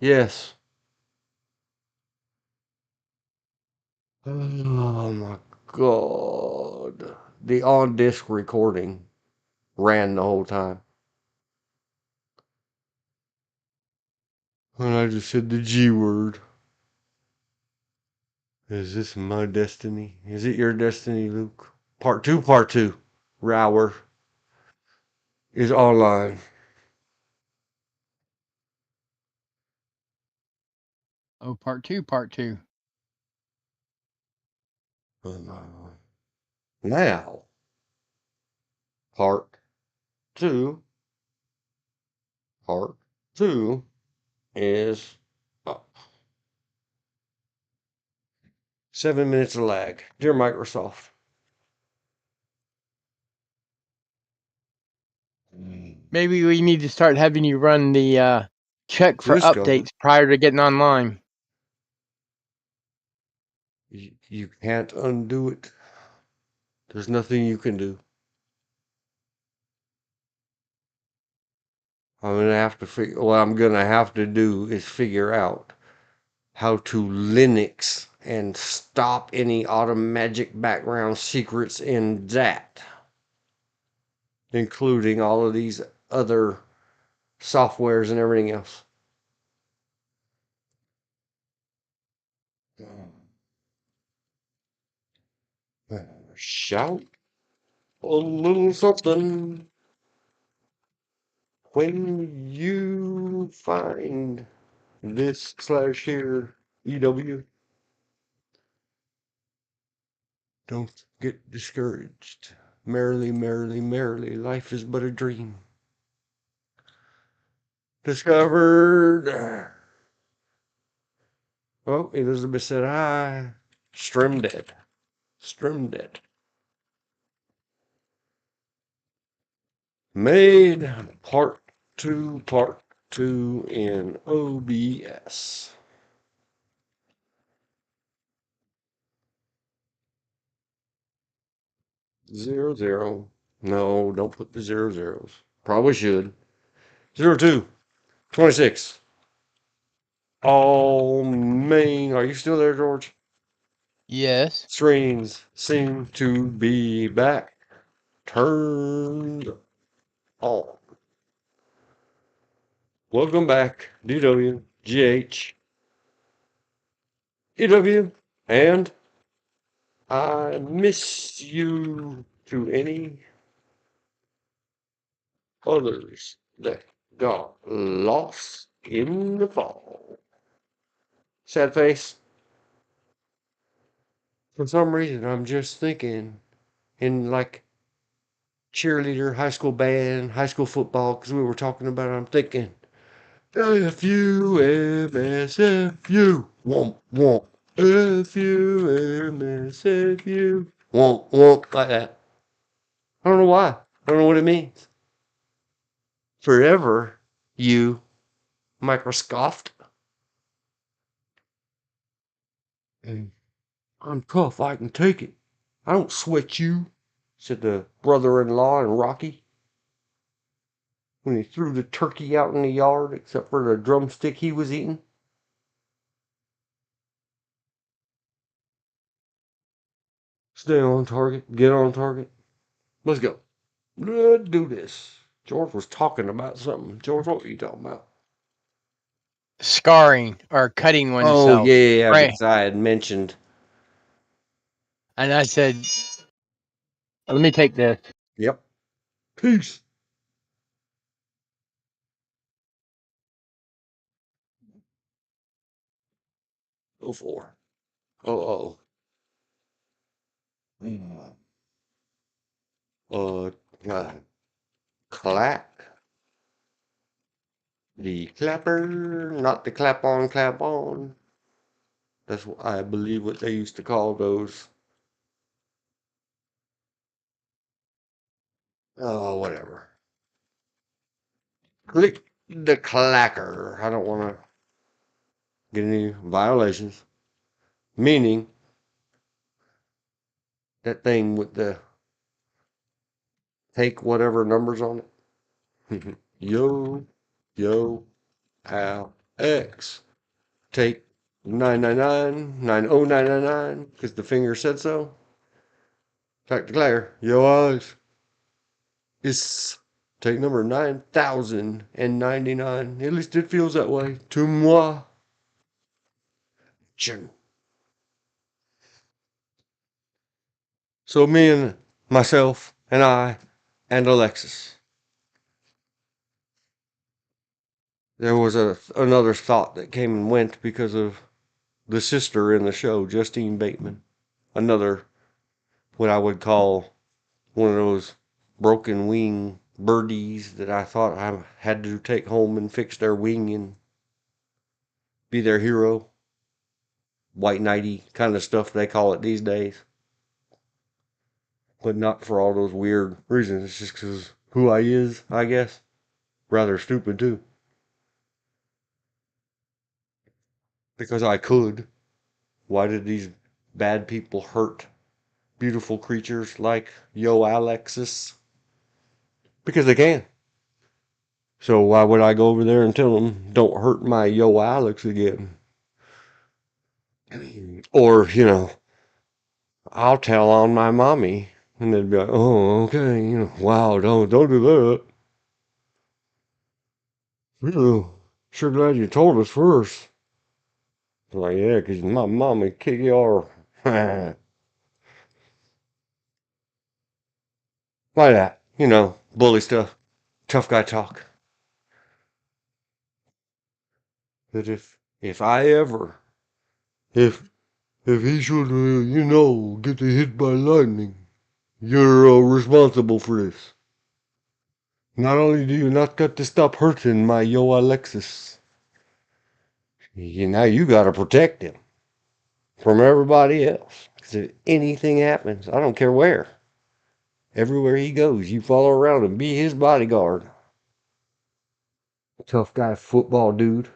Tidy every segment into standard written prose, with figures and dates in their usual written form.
Yes. Oh my God. The on disc recording ran the whole time. And I just said the G word. Is this my destiny? Is it your destiny, Luke? Part two, part two. RAWR is online. Oh, part two, part two. Now, part two, part two is up. 7 minutes of lag. Dear Microsoft. Maybe we need to start having you run the check for Discover. updates prior to getting online. You can't undo it. There's nothing you can do. What I'm gonna have to do is figure out how to Linux and stop any automagic background secrets in that, including all of these other softwares and everything else. Shout a little something when you find this slash here EW. Don't get discouraged. Merrily, merrily, merrily, life is but a dream. Discovered. Oh, Elizabeth said hi. Strim dead. Strim dead. Made part two in OBS. 00. No, don't put the 00s. Probably should. 02. 26. All main. Are you still there, George? Yes. Screens seem to be back. Turned on. Welcome back, DW, GH, EW, and I miss you to any others that got lost in the fall. Sad face. For some reason, I'm just thinking in like cheerleader, high school band, high school football, because we were talking about it. I'm thinking, FUMSFU, womp womp, FUMSFU, womp womp, like that. I don't know why. I don't know what it means. Forever, you microscoffed. And I'm tough, I can take it. I don't sweat you, said the brother-in-law in Rocky when he threw the turkey out in the yard except for the drumstick he was eating. Stay on target, get on target. Let's go. Let's do this. George was talking about something. George, what were you talking about? Scarring or cutting Oh, oneself. yeah, Right. because I had mentioned. And I said, let me take this. Yep. Peace. Go for. Oh, oh. Uh, uh, clack. The clapper, not the clap on, clap on. That's what I believe what they used to call those. Oh, whatever. Click the clacker. I don't want to get any violations. Meaning that thing with the take whatever numbers on it. Yo, yo, ow, X. Take 999, 90999, because the finger said so. Dr. Claire, yo eyes. Is take number 9099. At least it feels that way. To moi. Chin. So me and myself and I and Alexis. There was another thought that came and went because of the sister in the show, Justine Bateman. Another, what I would call one of those broken wing birdies that I thought I had to take home and fix their wing and be their hero. White knighty kind of stuff they call it these days. But not for all those weird reasons. It's just because who I is, I guess. Rather stupid too. Because I could. Why did these bad people hurt beautiful creatures like Yo Alexis? Because they can. So why would I go over there and tell them, don't hurt my Yo Alex again? Or, I'll tell on my mommy. And they'd be like, oh, okay, wow, don't do that. Sure glad you told us first. Like, yeah, 'cause my mommy kick your like that, bully stuff, tough guy talk. That if I ever, if he should, get hit by lightning, you're responsible for this. Not only do you not got to stop hurting my Yo Alexis, now you gotta protect him from everybody else. Because if anything happens, I don't care where. Everywhere he goes, you follow around and be his bodyguard. Tough guy football dude.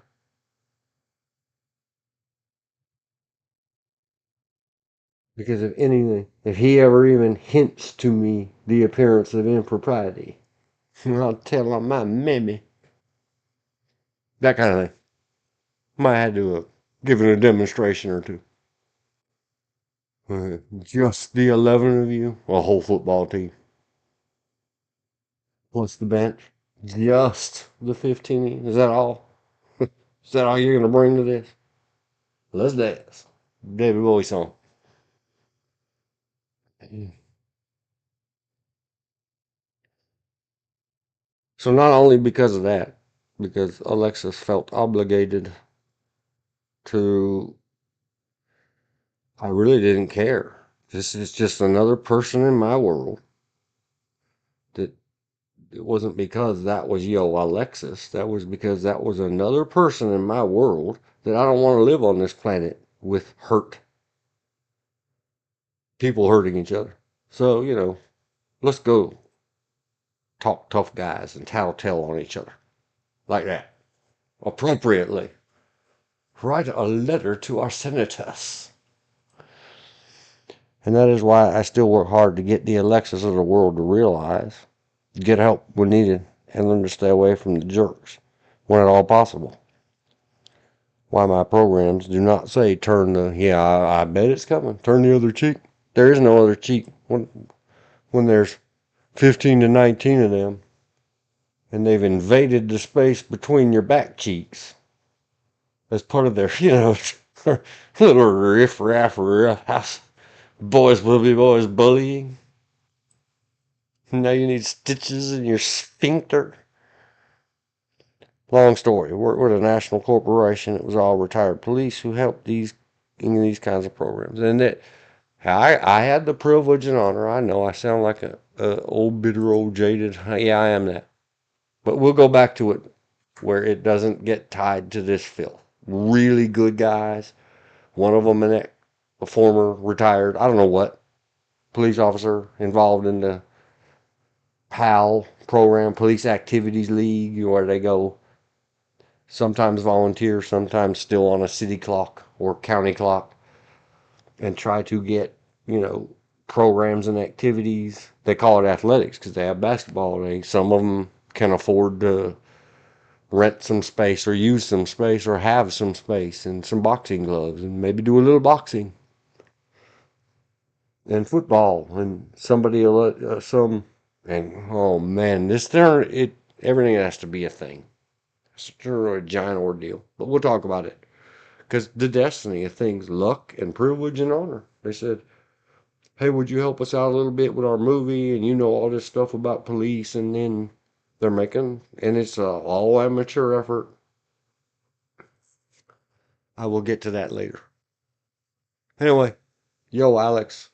Because if anything, if he ever even hints to me the appearance of impropriety, I'll tell on my mammy. That kind of thing. Might have to give it a demonstration or two. Just the 11 of you, a whole football team, plus the bench. Just the 15. Is that all? Is that all you're going to bring to this? Let's dance. David Bowie song. So not only because of that, because Alexis felt obligated to, I really didn't care. This is just another person in my world. That it wasn't because that was Yo Alexis. That was because that was another person in my world that I don't want to live on this planet with hurt. People hurting each other. So, let's go talk tough guys and tattletale on each other. Like that. Appropriately. Write a letter to our senators. And that is why I still work hard to get the Alexis of the world to realize, get help when needed, and learn to stay away from the jerks when at all possible. Why my programs do not say turn the, I bet it's coming, turn the other cheek. There is no other cheek when there's 15 to 19 of them, and they've invaded the space between your back cheeks as part of their, little riff-raff house. Boys will be boys bullying. Now you need stitches in your sphincter. Long story. We're a national corporation. It was all retired police who helped in these kinds of programs. And I had the privilege and honor. I know I sound like a old, bitter, old, jaded. Yeah, I am that. But we'll go back to it where it doesn't get tied to this filth. Really good guys. One of them a former retired, I don't know what, police officer involved in the PAL program, Police Activities League, where they go sometimes volunteer, sometimes still on a city clock or county clock, and try to get, programs and activities. They call it athletics because they have basketball. Some of them can afford to rent some space or use some space or have some space and some boxing gloves and maybe do a little boxing and football and somebody some and oh man, this there it everything has to be a thing. It's a giant ordeal, but we'll talk about it because the destiny of things, luck and privilege and honor. They said, "Hey, would you help us out a little bit with our movie?" And you know all this stuff about police, and then they're making and it's a all amateur effort. I will get to that later. Anyway, yo, Alex,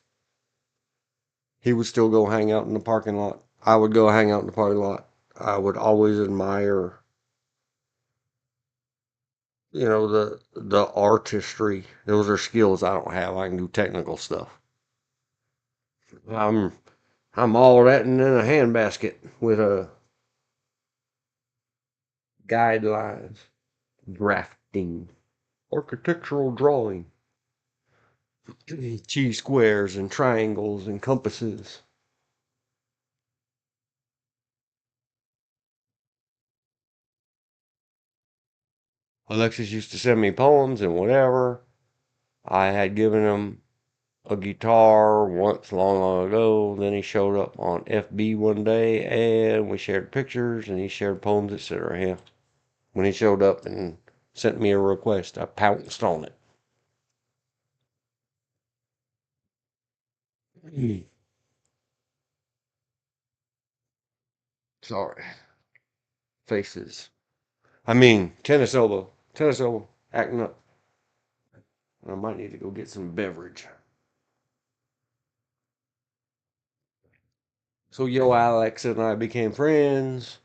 he would still go hang out in the parking lot. I would go hang out in the parking lot. I would always admire, the artistry. Those are skills I don't have. I can do technical stuff. I'm I'm all that and in a handbasket with a guidelines, drafting, architectural drawing, cheese squares and triangles and compasses. Alexis used to send me poems and whatever. I had given him a guitar once long, long ago. Then he showed up on FB one day and we shared pictures and he shared poems, etc. Yeah. When he showed up and sent me a request, I pounced on it. Sorry. Faces. I mean, tennis elbow. Tennis elbow. Acting up. I might need to go get some beverage. So, yo, Alex and I became friends,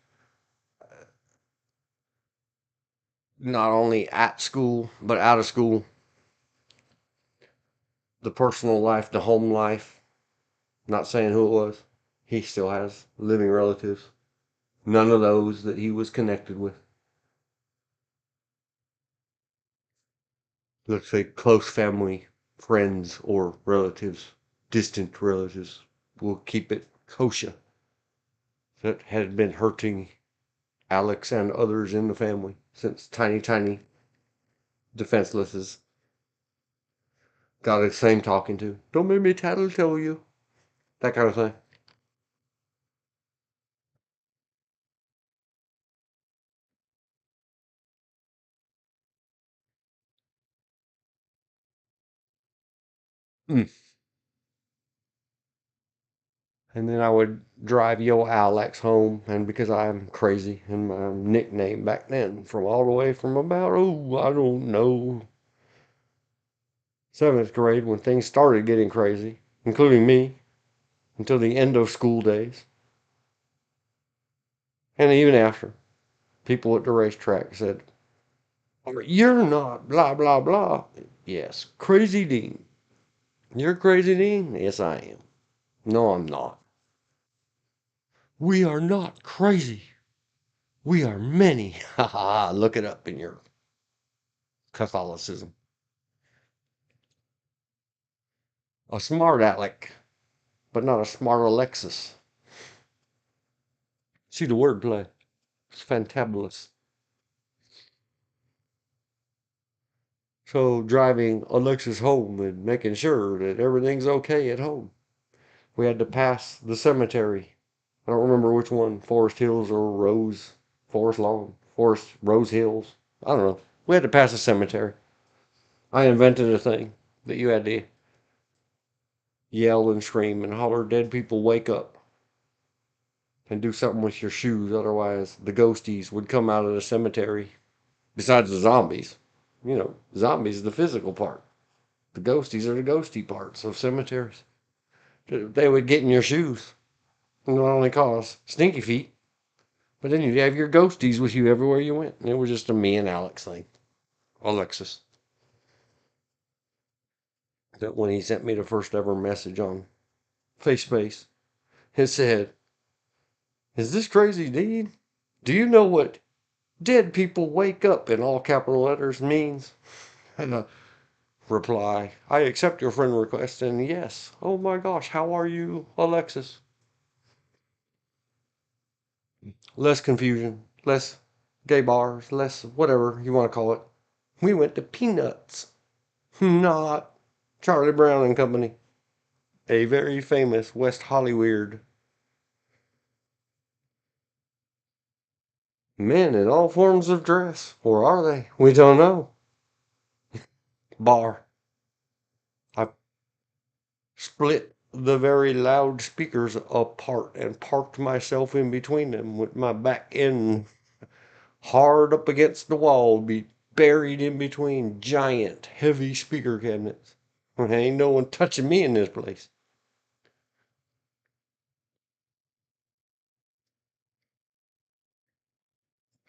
not only at school, but out of school. The personal life, the home life. Not saying who it was. He still has living relatives. None of those that he was connected with. Let's say close family, friends, or relatives, distant relatives. We'll keep it kosher. That had been hurting Alex and others in the family since tiny, tiny defenselesses got the same talking to. Don't make me tattletale you. That kind of thing. Mm. And then I would drive yo Alex home, and because I'm crazy, and my nickname back then, from all the way from about, oh, I don't know, seventh grade when things started getting crazy, including me, until the end of school days, and even after. People at the racetrack said, "You're not blah blah blah." Yes, Crazy Dean. You're Crazy Dean? Yes, I am. No, I'm not. We are not crazy. We are many. Ha ha. Look it up in your Catholicism. A smart Alec, but not a smart Alexis. See the wordplay. It's fantabulous. So driving Alexis home and making sure that everything's okay at home. We had to pass the cemetery. I don't remember which one, Forest Hills or Forest Lawn, Forest Rose Hills. I don't know. We had to pass a cemetery. I invented a thing that you had to yell and scream and holler, "Dead people, wake up," and do something with your shoes. Otherwise, the ghosties would come out of the cemetery. Besides the zombies. Zombies is the physical part. The ghosties are the ghosty parts of cemeteries. They would get in your shoes and not only cause stinky feet, but then you'd have your ghosties with you everywhere you went. And it was just a me and Alex thing. Alexis. That when he sent me the first ever message on FaceSpace, it said, "Is this crazy, Dean? Do you know what dead people wake up in all capital letters means?" And a reply, "I accept your friend request and yes. Oh my gosh, how are you, Alexis?" Less confusion, less gay bars, less whatever you want to call it. We went to Peanuts, not Charlie Brown and Company, a very famous West Hollywood men in all forms of dress. Or are they? We don't know. Bar. I split the very loud speakers apart and parked myself in between them with my back end hard up against the wall, be buried in between giant, heavy speaker cabinets. Ain't no one touching me in this place.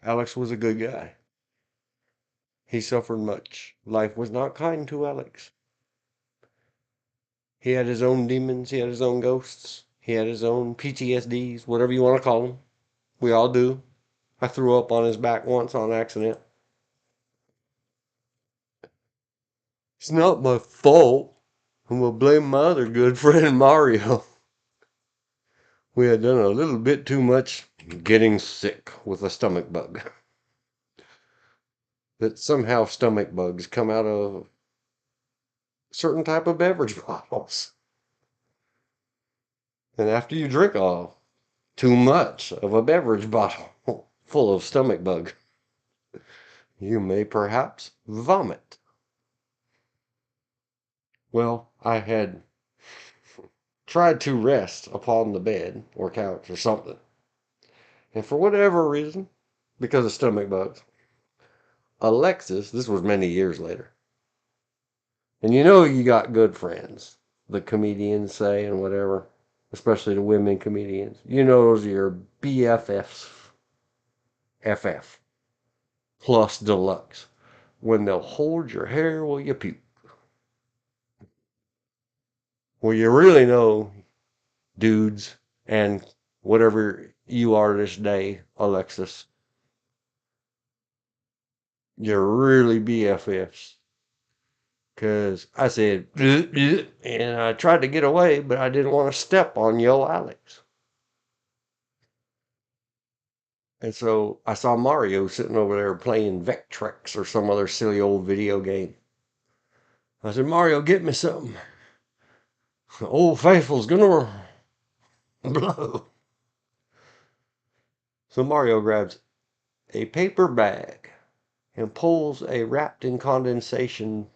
Alex was a good guy. He suffered much. Life was not kind to Alex. He had his own demons, he had his own ghosts, he had his own PTSDs, whatever you want to call them. We all do. I threw up on his back once on accident. It's not my fault. I'm gonna blame my other good friend Mario. We had done a little bit too much getting sick with a stomach bug. That somehow stomach bugs come out of certain type of beverage bottles. And after you drink too much of a beverage bottle full of stomach bug, you may perhaps vomit. Well, I had tried to rest upon the bed or couch or something. And for whatever reason, because of stomach bugs, Alexis, this was many years later, and you know you got good friends, the comedians say and whatever, especially the women comedians. You know those are your BFFs, FF, plus deluxe, when they'll hold your hair while you puke. Well, you really know, dudes, and whatever you are this day, Alexis, you're really BFFs. Because I said, "Bleh, bleh," and I tried to get away, but I didn't want to step on yo Alex. And so I saw Mario sitting over there playing Vectrex or some other silly old video game. I said, Mario, get me something. Old Faithful's gonna blow. So Mario grabs a paper bag and pulls a wrapped in condensation,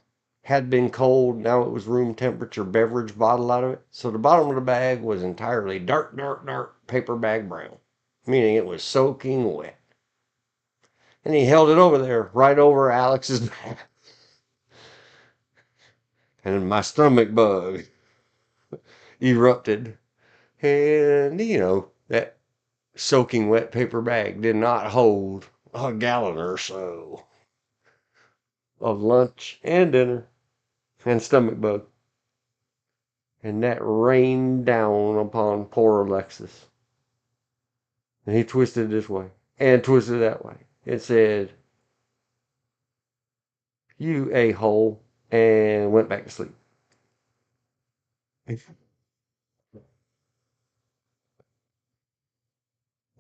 had been cold, now it was room temperature beverage bottle out of it. So the bottom of the bag was entirely dark, dark, dark paper bag brown, meaning it was soaking wet. And he held it over there, right over Alex's back. And my stomach bug erupted. And, that soaking wet paper bag did not hold a gallon or so of lunch and dinner and stomach bug. And that rained down upon poor Alexis. And he twisted this way and twisted that way. It said, you a-hole, and went back to sleep.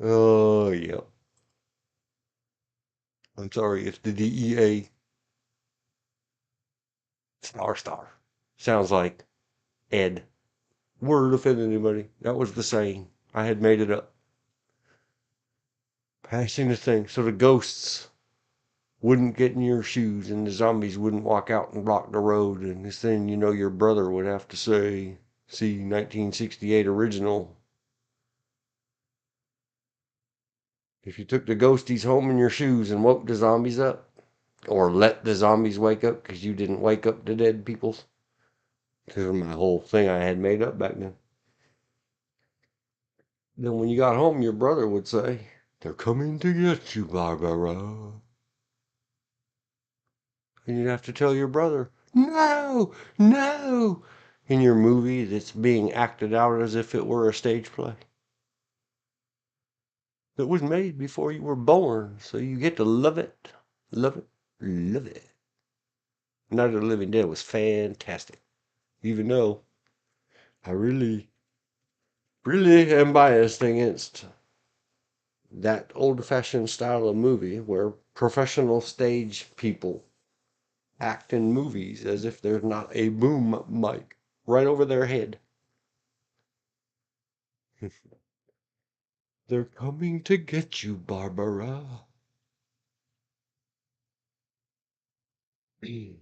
Oh, yeah. I'm sorry, it's the DEA star. Sounds like Ed. Word offended anybody. That was the saying. I had made it up. Passing the thing. So the ghosts wouldn't get in your shoes and the zombies wouldn't walk out and block the road. And this thing, your brother would have to say, see 1968 original. If you took the ghosties home in your shoes and woke the zombies up, or let the zombies wake up because you didn't wake up the dead peoples. This is my whole thing I had made up back then. Then when you got home, your brother would say, they're coming to get you, Barbara. And you'd have to tell your brother, no, no, in your movie that's being acted out as if it were a stage play that was made before you were born. So you get to love it, love it, love it. Night of the Living Dead was fantastic. Even though I really am biased against that old-fashioned style of movie where professional stage people act in movies as if there's not a boom mic right over their head. They're coming to get you, Barbara. We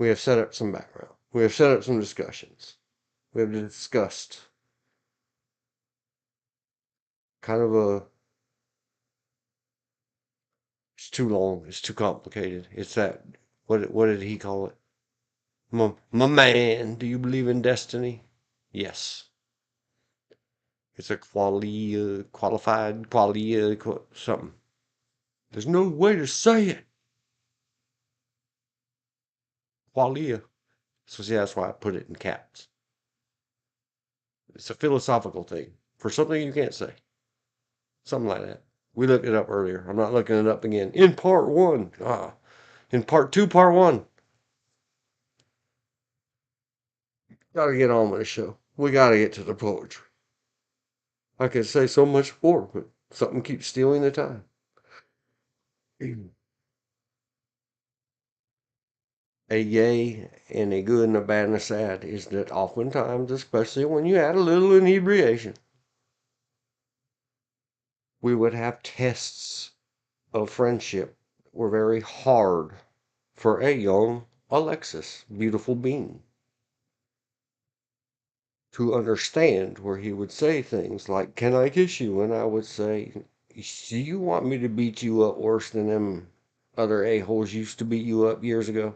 have set up some background. We have set up some discussions. We have discussed kind of a. It's too long. It's too complicated. It's that. What did he call it? My man, do you believe in destiny? Yes. It's a qualified, something. There's no way to say it. Qualia. So see, that's why I put it in caps. It's a philosophical thing for something you can't say. Something like that. We looked it up earlier. I'm not looking it up again. In part one. In part two, part one. Gotta get on with the show. We gotta get to the poetry. I could say so much more, but something keeps stealing the time. A yay and a good and a bad and a sad is that oftentimes, especially when you add a little inebriation, we would have tests of friendship that were very hard for a young Alexis, beautiful being, to understand, where he would say things like, "Can I kiss you?" And I would say, "Do you want me to beat you up worse than them other a-holes used to beat you up years ago?"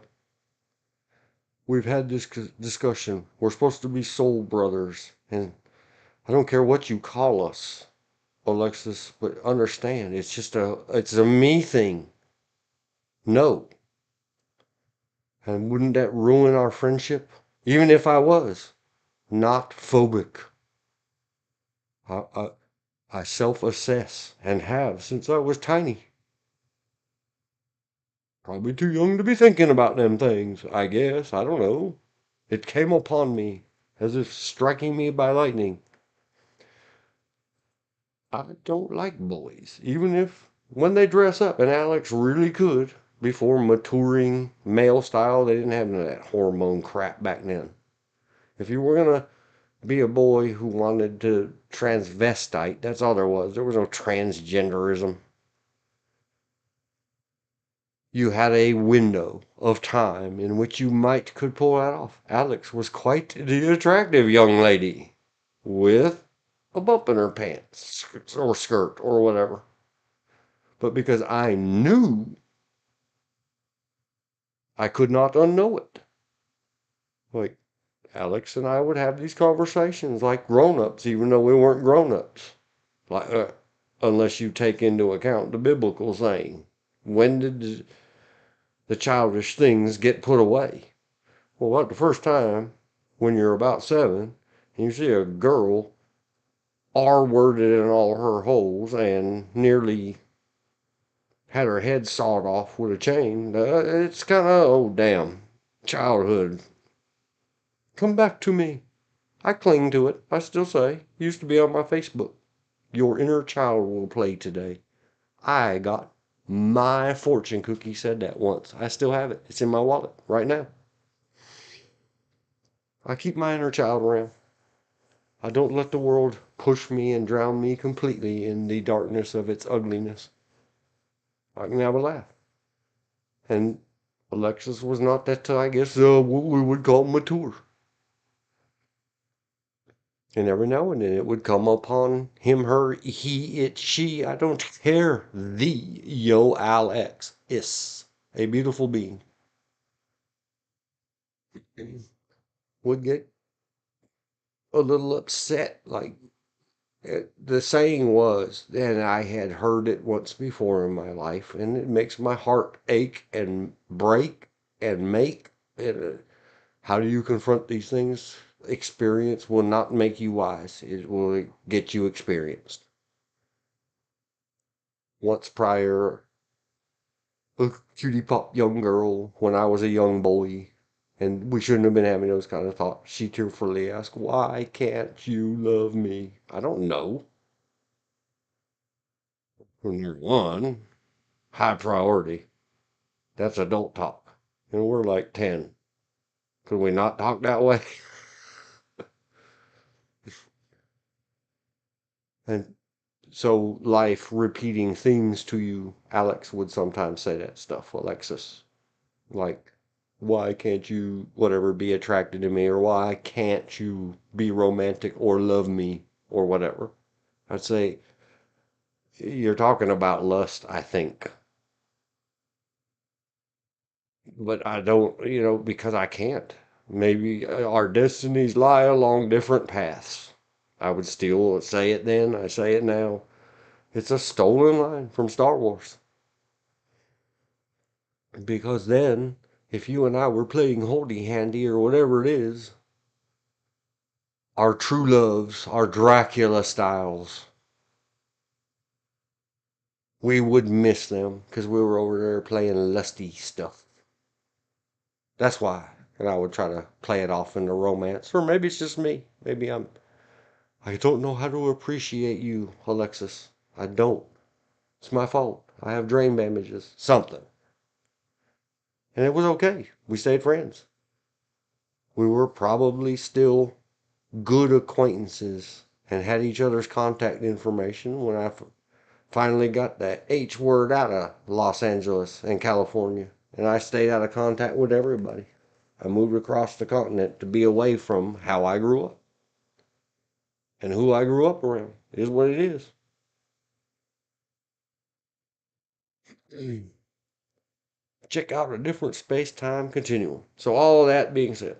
We've had this discussion. We're supposed to be soul brothers, and I don't care what you call us, Alexis, but understand, it's a me thing. No. And wouldn't that ruin our friendship? Even if I was not phobic. I, I, I self-assess and have since I was tiny. Probably too young to be thinking about them things, I guess. I don't know. It came upon me as if striking me by lightning. I don't like boys, even if when they dress up, and Alex really could, before maturing male style, they didn't have none of that hormone crap back then. If you were gonna be a boy who wanted to transvestite, that's all there was. There was no transgenderism. You had a window of time in which you might could pull that off. Alex was quite the attractive young lady with a bump in her pants or skirt or whatever. But because I knew, I could not unknow it. Like, Alex and I would have these conversations like grown-ups, even though we weren't grown-ups. Like, unless you take into account the biblical saying, when did the childish things get put away? Well, what, the first time when you're about 7 and you see a girl R-worded in all her holes and nearly had her head sawed off with a chain, it's kind of, oh, damn, childhood. Come back to me. I cling to it. I still say. Used to be on my Facebook. Your inner child will play today. I got my fortune cookie said that once. I still have it. It's in my wallet right now. I keep my inner child around. I don't let the world push me and drown me completely in the darkness of its ugliness. I can have a laugh. And Alexis was not that, I guess, what we would call mature. And every now and then it would come upon him, her, he, it, she, I don't care. The Yo Alex is a beautiful being. Would get a little upset. Like the saying was, and I had heard it once before in my life, and it makes my heart ache and break and make. And, how do you confront these things? Experience will not make you wise, it will get you experienced. Once prior, a cutie pop young girl when I was a young boy, and we shouldn't have been having those kind of thoughts. She tearfully asked, "Why can't you love me?" I don't know. When you're one, high priority. That's adult talk. And we're like 10. Could we not talk that way? And so life repeating things to you, Alex would sometimes say that stuff, Alexis. Like, why can't you, whatever, be attracted to me? Or why can't you be romantic or love me? Or whatever. I'd say, you're talking about lust, I think. But I don't, because I can't. Maybe our destinies lie along different paths. I would still say it then, I say it now. It's a stolen line from Star Wars. Because then, if you and I were playing Holdy Handy or whatever it is, our true loves, our Dracula styles, we would miss them because we were over there playing lusty stuff. That's why. And I would try to play it off into romance. Or maybe it's just me. I don't know how to appreciate you, Alexis. I don't. It's my fault. I have brain damages. Something. And it was okay. We stayed friends. We were probably still good acquaintances and had each other's contact information when I finally got that H word out of Los Angeles and California. And I stayed out of contact with everybody. I moved across the continent to be away from how I grew up. And who I grew up around is what it is. Check out a different space-time continuum. So all of that being said,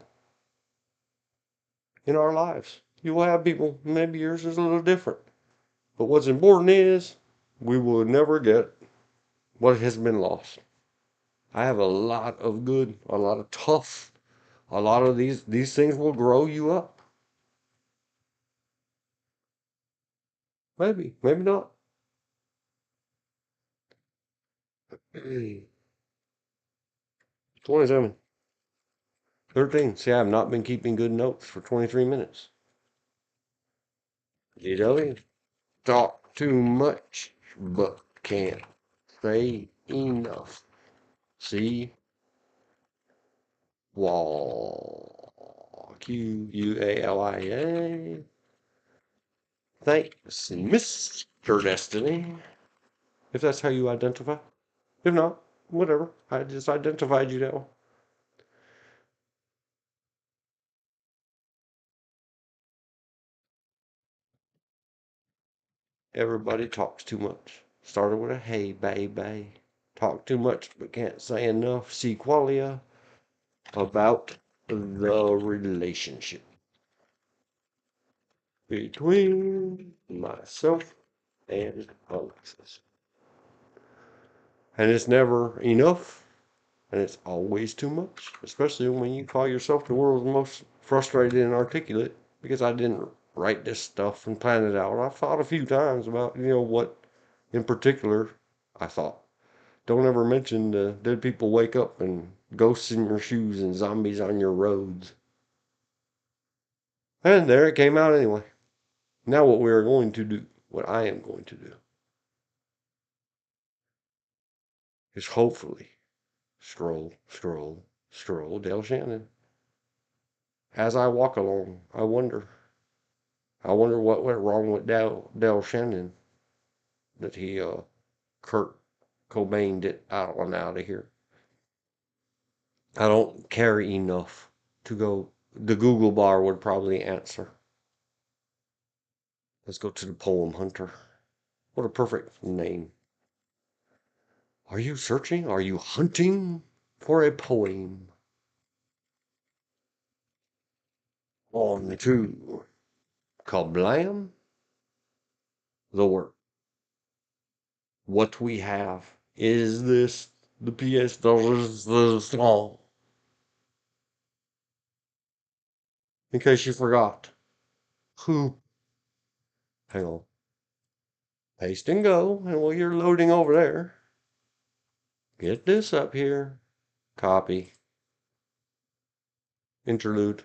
in our lives, you will have people, maybe yours is a little different. But what's important is we will never get what has been lost. I have a lot of good, a lot of tough, a lot of these things will grow you up. Maybe, maybe not. 27, 13. See, I have not been keeping good notes for 23 minutes. You talk too much, but can't say enough. See, wall, Qualia. Thanks, Mr. Destiny. If that's how you identify. If not, whatever. I just identified you that way. Everybody talks too much. Started with a hey, baby. Talk too much, but can't say enough. See, Qualia about the relationship between myself and Alexis. And it's never enough, and it's always too much, especially when you call yourself the world's most frustrated and articulate, because I didn't write this stuff and plan it out. I've thought a few times about, what in particular I thought. Don't ever mention the dead people wake up and ghosts in your shoes and zombies on your roads. And there it came out anyway. Now what we are going to do, what I am going to do, is hopefully stroll Dale Shannon. As I walk along, I wonder what went wrong with Dale Shannon that he Kurt Cobained it out of here. I don't care enough to go. The Google bar would probably answer. Let's go to the poem hunter. What a perfect name. Are you searching? Are you hunting for a poem? On to Kablam, the work. What we have is this the pièce de song. In case you forgot. Who? Hang on. Paste and go. And while you're loading over there, get this up here. Copy. Interlude.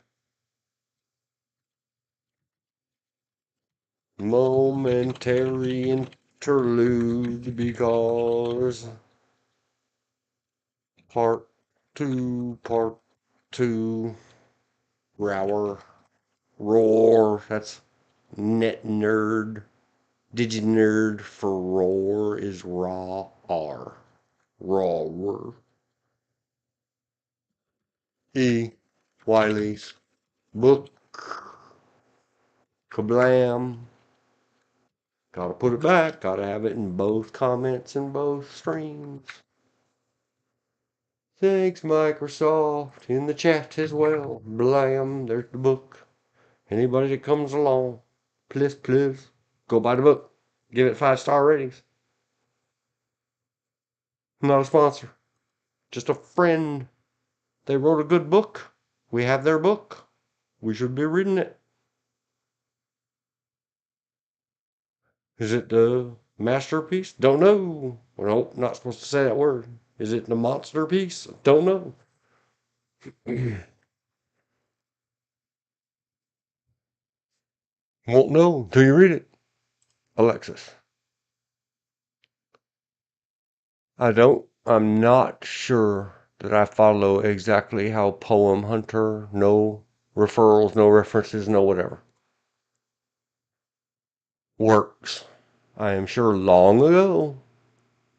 Momentary interlude because part part two, RAWR, that's net nerd. Digi-nerd for roar is RAWR. RAWR. Wiley's book. Kablam. Gotta put it back. Gotta have it in both comments and both streams. Thanks, Microsoft. In the chat as well. Blam. There's the book. Anybody that comes along, please, go buy the book. Give it 5-star ratings. I'm not a sponsor. Just a friend. They wrote a good book. We have their book. We should be reading it. Is it the masterpiece? Don't know. Nope, not supposed to say that word. Is it the monster piece? Don't know. Won't know till you read it. Alexis. I'm not sure that I follow exactly how Poem Hunter, no referrals, no references, no whatever, works. I am sure long ago.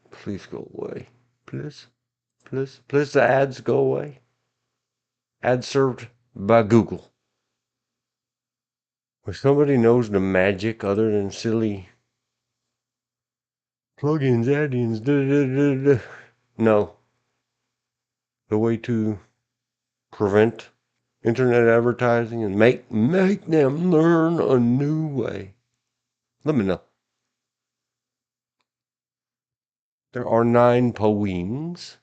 Please go away. Please, please, the ads go away. Ads served by Google. If somebody knows the magic other than silly plugins, add-ins, no. The way to prevent internet advertising and make them learn a new way. Let me know. There are 9 poems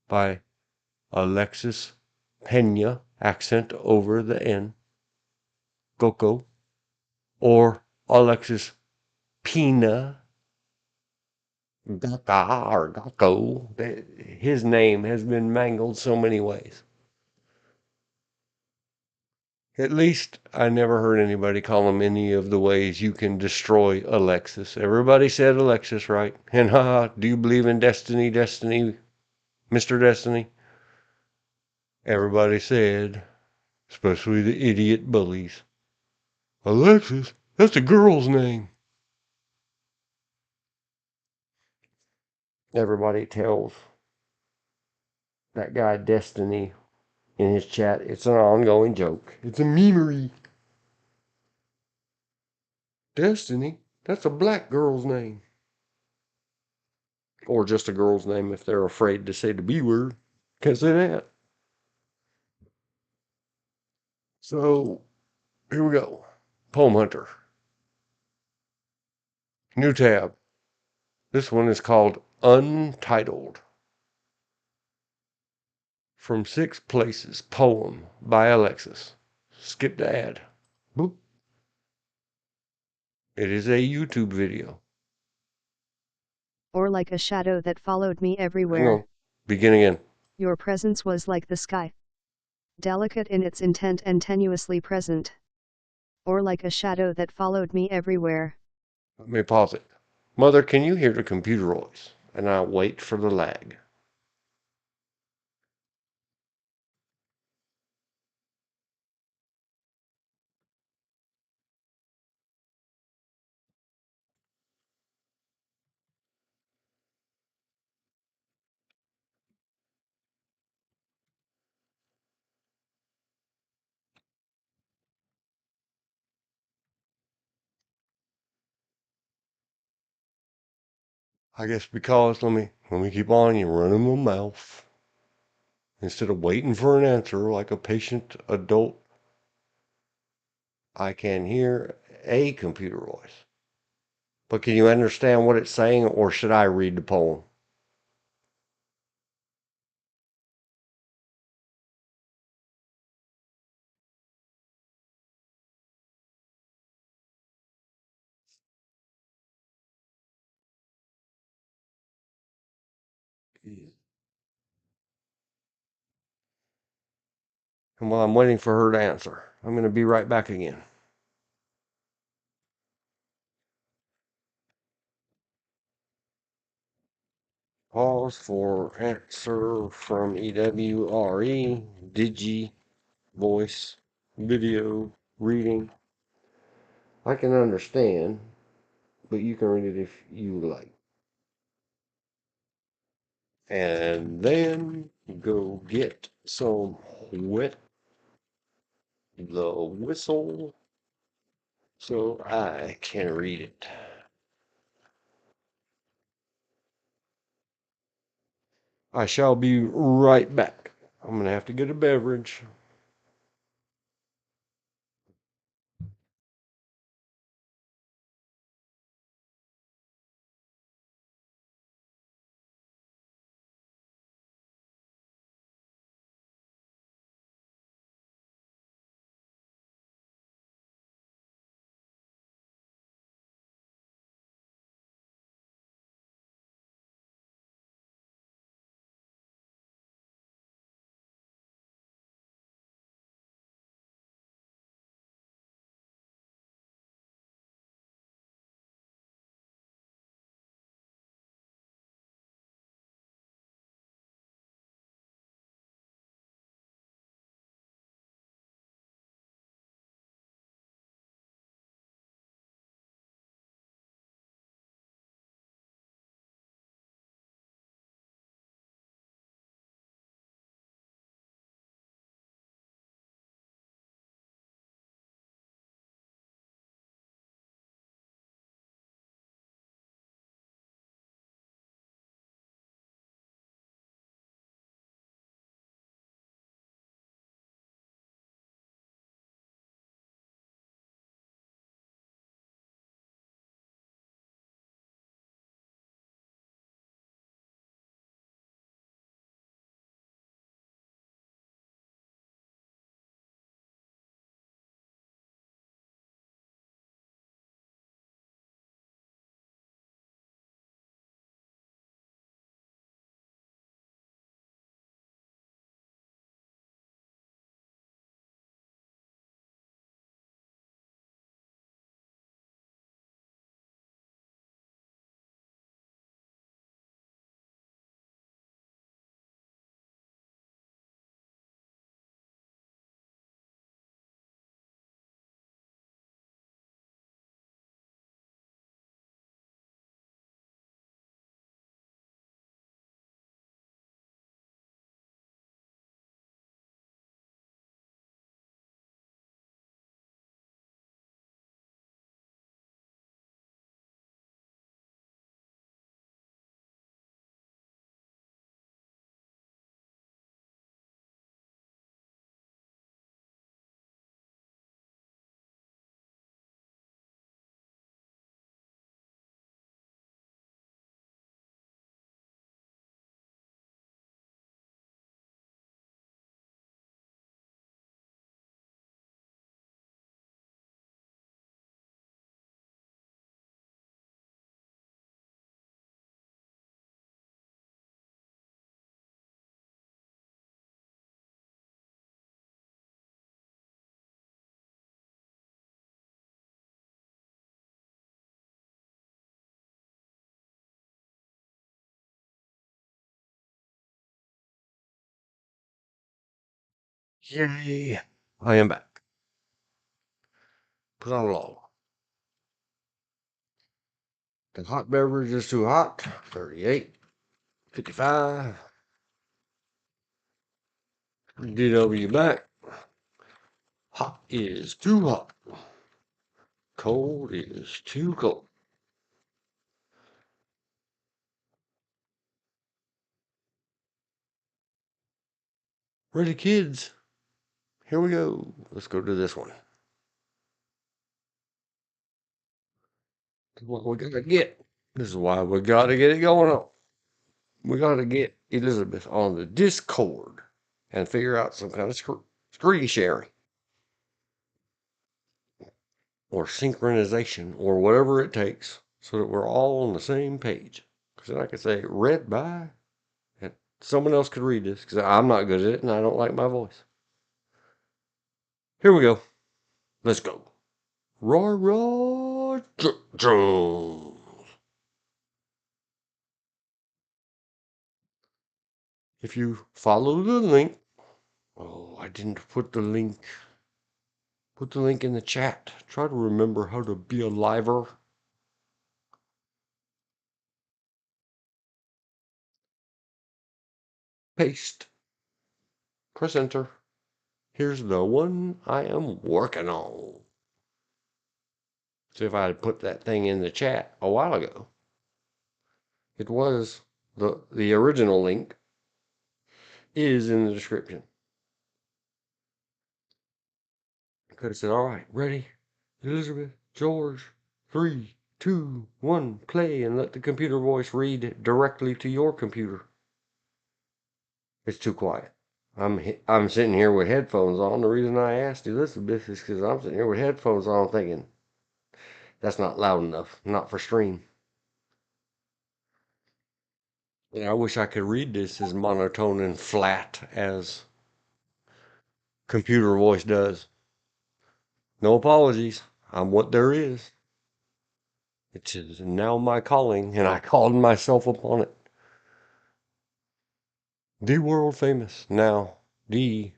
by Alexis Pena, accent over the N, Goco, or Alexis Pena, Gaga or Goco. His name has been mangled so many ways. At least I never heard anybody call him any of the ways you can destroy Alexis. Everybody said Alexis, right? And haha, do you believe in destiny, Mr. Destiny? Everybody said, especially the idiot bullies, Alexis, that's a girl's name. Everybody tells that guy Destiny in his chat it's an ongoing joke. It's a memery. Destiny, that's a black girl's name. Or just a girl's name if they're afraid to say the B word. Can't say that. So, here we go. Poem Hunter. New tab. This one is called Untitled. From 6 Places, poem by Alexis. Skip the ad. Boop. It is a YouTube video. Or like a shadow that followed me Hang everywhere. on. Begin again. Your presence was like the sky. Delicate in its intent and tenuously present. Or like a shadow that followed me everywhere. Let me pause it. Mother, can you hear the computer voice? And I'll wait for the lag. I guess because let me keep on you running my mouth. Instead of waiting for an answer like a patient adult, I can hear a computer voice. But can you understand what it's saying, or should I read the poem? And while I'm waiting for her to answer, I'm going to be right back again. Pause for answer from EWRE, Digi, voice, video, reading. I can understand, but you can read it if you like. And then go get some wet the whistle so I can read it. I shall be right back. I'm going to have to get a beverage. Yay. I am back. Put on a log. The hot beverage is too hot. 38, 55. DW back. Hot is too hot. Cold is too cold. Ready, kids? Here we go. Let's go to this one. This is what we gotta get. This is why we gotta get it going on. We gotta get Elizabeth on the Discord and figure out some kind of screen sharing or synchronization or whatever it takes so that we're all on the same page. Because then I could say, read by, and someone else could read this because I'm not good at it and I don't like my voice. Here we go. Let's go. RAWR. If you follow the link, oh, I didn't put the link. Put the link in the chat. Try to remember how to be a liver. Paste. Press enter. Here's the one I am working on. So if I had put that thing in the chat a while ago, it was the original link is in the description. I could have said, all right, ready, Elizabeth, George, 3, 2, 1, play, and let the computer voice read directly to your computer. It's too quiet. I'm sitting here with headphones on. The reason I asked Elizabeth is because I'm sitting here with headphones on thinking, that's not loud enough, not for stream. Yeah, I wish I could read this as monotone and flat as computer voice does. No apologies. I'm what there is. It is now my calling, and I called myself upon it. The world famous now. The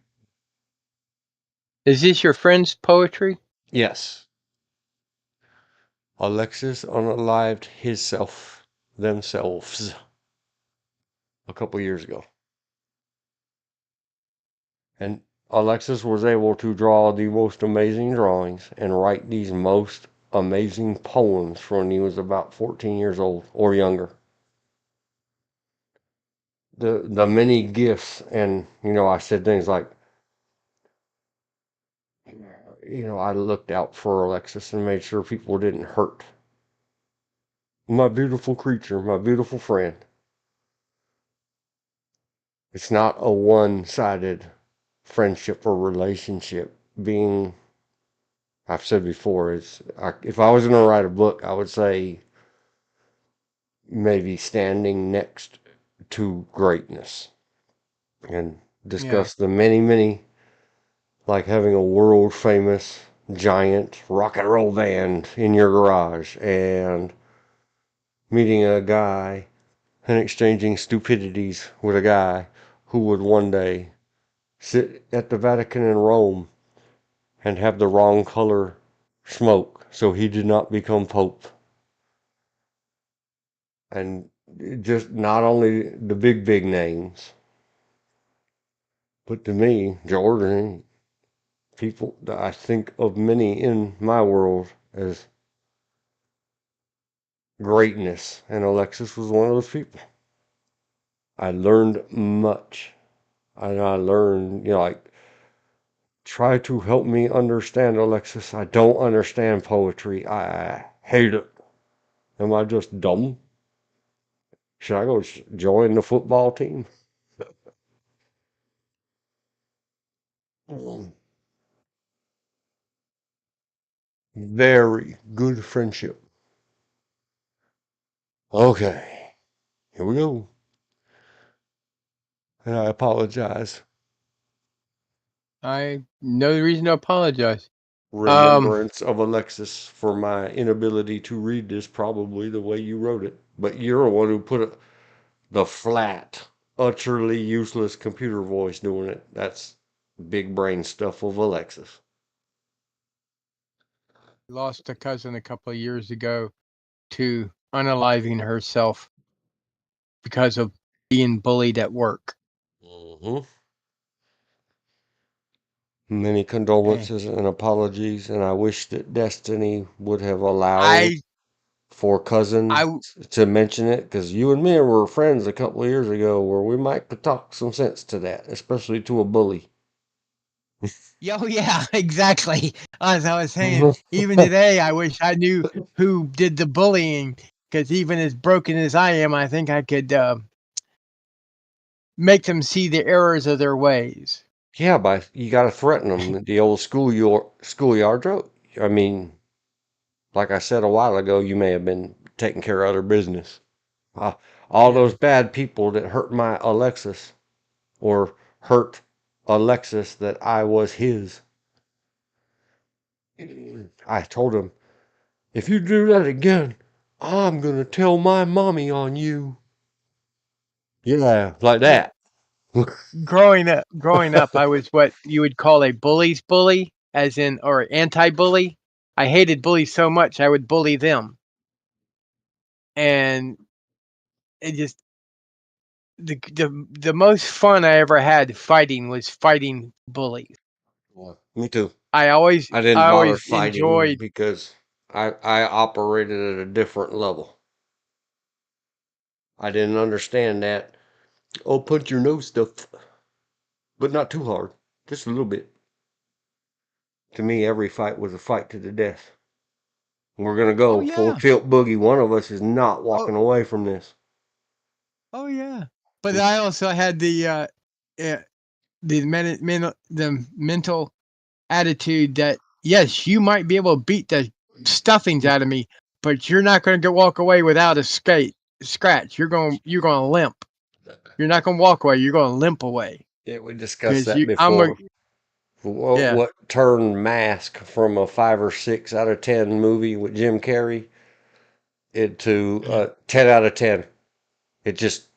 Is this your friend's poetry? yes. Alexis unalived himself themselves a couple years ago. And Alexis was able to draw the most amazing drawings and write these most amazing poems from when he was about 14 years old or younger. The many gifts, and I said things like, I looked out for Alexis and made sure people didn't hurt my beautiful creature, my beautiful friend. It's not a one-sided friendship or relationship. I've said before, if I was going to write a book, I would say maybe standing next to greatness and discuss the many, many, like having a world famous giant rock and roll band in your garage and meeting a guy and exchanging stupidities with a guy who would one day sit at the Vatican in Rome and have the wrong color smoke so he did not become Pope. And just not only the big names, but to me, Jordan, people that I think of many in my world as greatness, and Alexis was one of those people. I learned much, and I learned, like, try to help me understand, Alexis. I don't understand poetry. I hate it. Am I just dumb? Should I go join the football team? Very good friendship. Okay, here we go. And I apologize. I no reason to apologize. Remembrance of Alexis for my inability to read this probably the way you wrote it. But you're the one who put the flat, utterly useless computer voice doing it. That's big brain stuff of Alexis. Lost a cousin a couple of years ago to unaliving herself because of being bullied at work. Mm-hmm. Many condolences and apologies, and I wish that Destiny would have allowed for cousin to mention it, because you and me were friends a couple of years ago where we might could talk some sense to that, especially to a bully. Oh, yeah, exactly. As I was saying, even today, I wish I knew who did the bullying, because even as broken as I am, I think I could make them see the errors of their ways. Yeah, you got to threaten them. The old schoolyard joke. I mean, like I said a while ago, you may have been taking care of other business. All those bad people that hurt my Alexis, or hurt Alexis that I was his. I told him, if you do that again, I'm going to tell my mommy on you. Yeah, like that. growing up, I was what you would call a bully's bully, as in, or anti-bully. I hated bullies so much I would bully them, and it just the most fun I ever had fighting was fighting bullies. Yeah, me too. I I didn't bother always fighting enjoyed. because I operated at a different level. I didn't understand that. Oh, punch your nose stuff, but not too hard, just a little bit. To me, every fight was a fight to the death. We're gonna Oh go full yeah, tilt boogie. One of us is not oh walking away from this. oh yeah. But I also had the the mental attitude that yes, you might be able to beat the stuffings out of me, but you're not going to walk away without a scratch. You're going to limp. You're not going to walk away. You're going to limp away Yeah, we discussed because that I'm a before. yeah. What turned Mask from a 5 or 6 out of 10 movie with Jim Carrey into Yeah. 10 out of 10? It just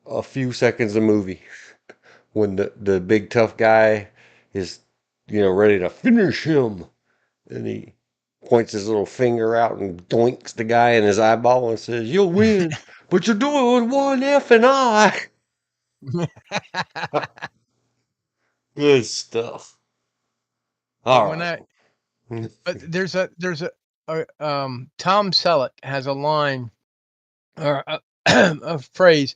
a few seconds of movie when the big tough guy is ready to finish him, and he points his little finger out and doinks the guy in his eyeball and says, "You'll win, but you're doing it with one F and I." Good stuff. But All when right. I but Tom Selleck has a line or a phrase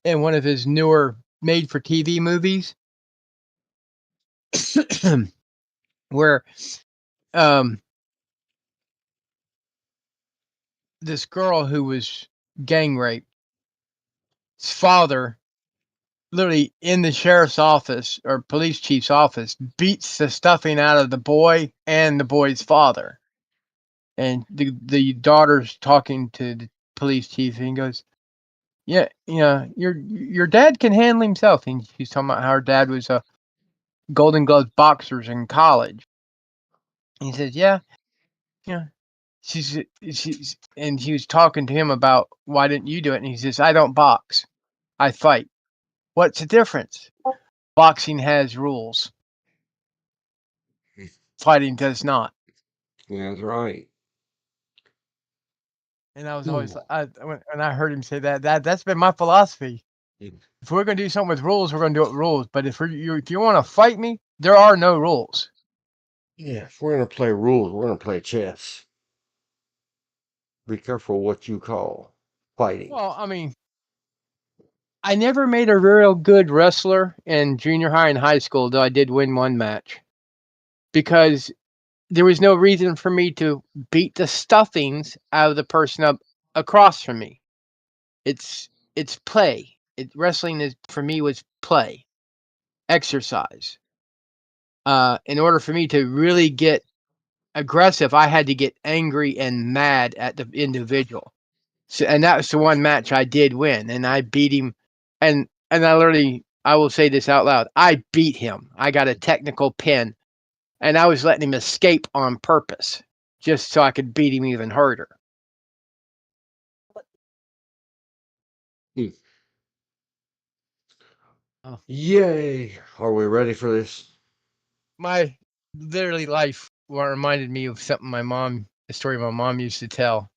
in one of his newer made for TV movies where um this girl who was gang raped, his father, literally in the sheriff's office or police chief's office, beats the stuffing out of the boy and the boy's father. And the daughter's talking to the police chief, and he goes, "Yeah, your dad can handle himself." And she's talking about how her dad was a Golden Gloves boxers in college. And he says, "Yeah, yeah." And she was talking to him about why didn't you do it? And he says, "I don't box, I fight." What's the difference? Boxing has rules. Fighting does not. That's right. And I was always Ooh. when I heard him say that's been my philosophy. If we're gonna do something with rules, we're gonna do it with rules. But if you want to fight me, there are no rules. Yeah, if we're gonna play rules, we're gonna play chess. Be careful what you call fighting. Well, I mean, I never made a real good wrestler in junior high and high school, though I did win one match because there was no reason for me to beat the stuffings out of the person up across from me. It's play. Wrestling is for me was play, exercise. In order for me to really get aggressive, I had to get angry and mad at the individual. So, and that was the one match I did win, and I beat him. And I will say this out loud: I beat him. I got a technical pin, and I was letting him escape on purpose, just so I could beat him even harder. Hmm. Oh. Yay! Are we ready for this? My literally life reminded me of something a story my mom used to tell.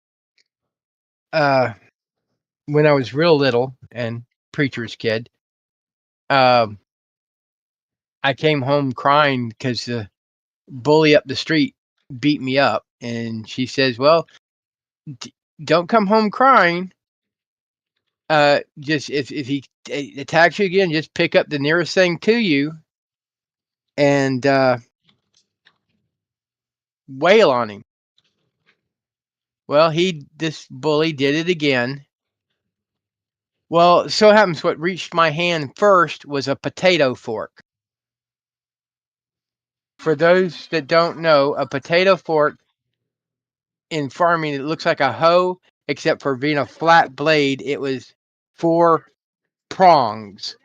When I was real little and preacher's kid, um, I came home crying because the bully up the street beat me up, and she says, "Well, don't come home crying. Just if he attacks you again, just pick up the nearest thing to you and wail on him." Well, this bully did it again. Well, so happens what reached my hand first was a potato fork. For those that don't know, a potato fork in farming, it looks like a hoe, except for being a flat blade, it was 4 prongs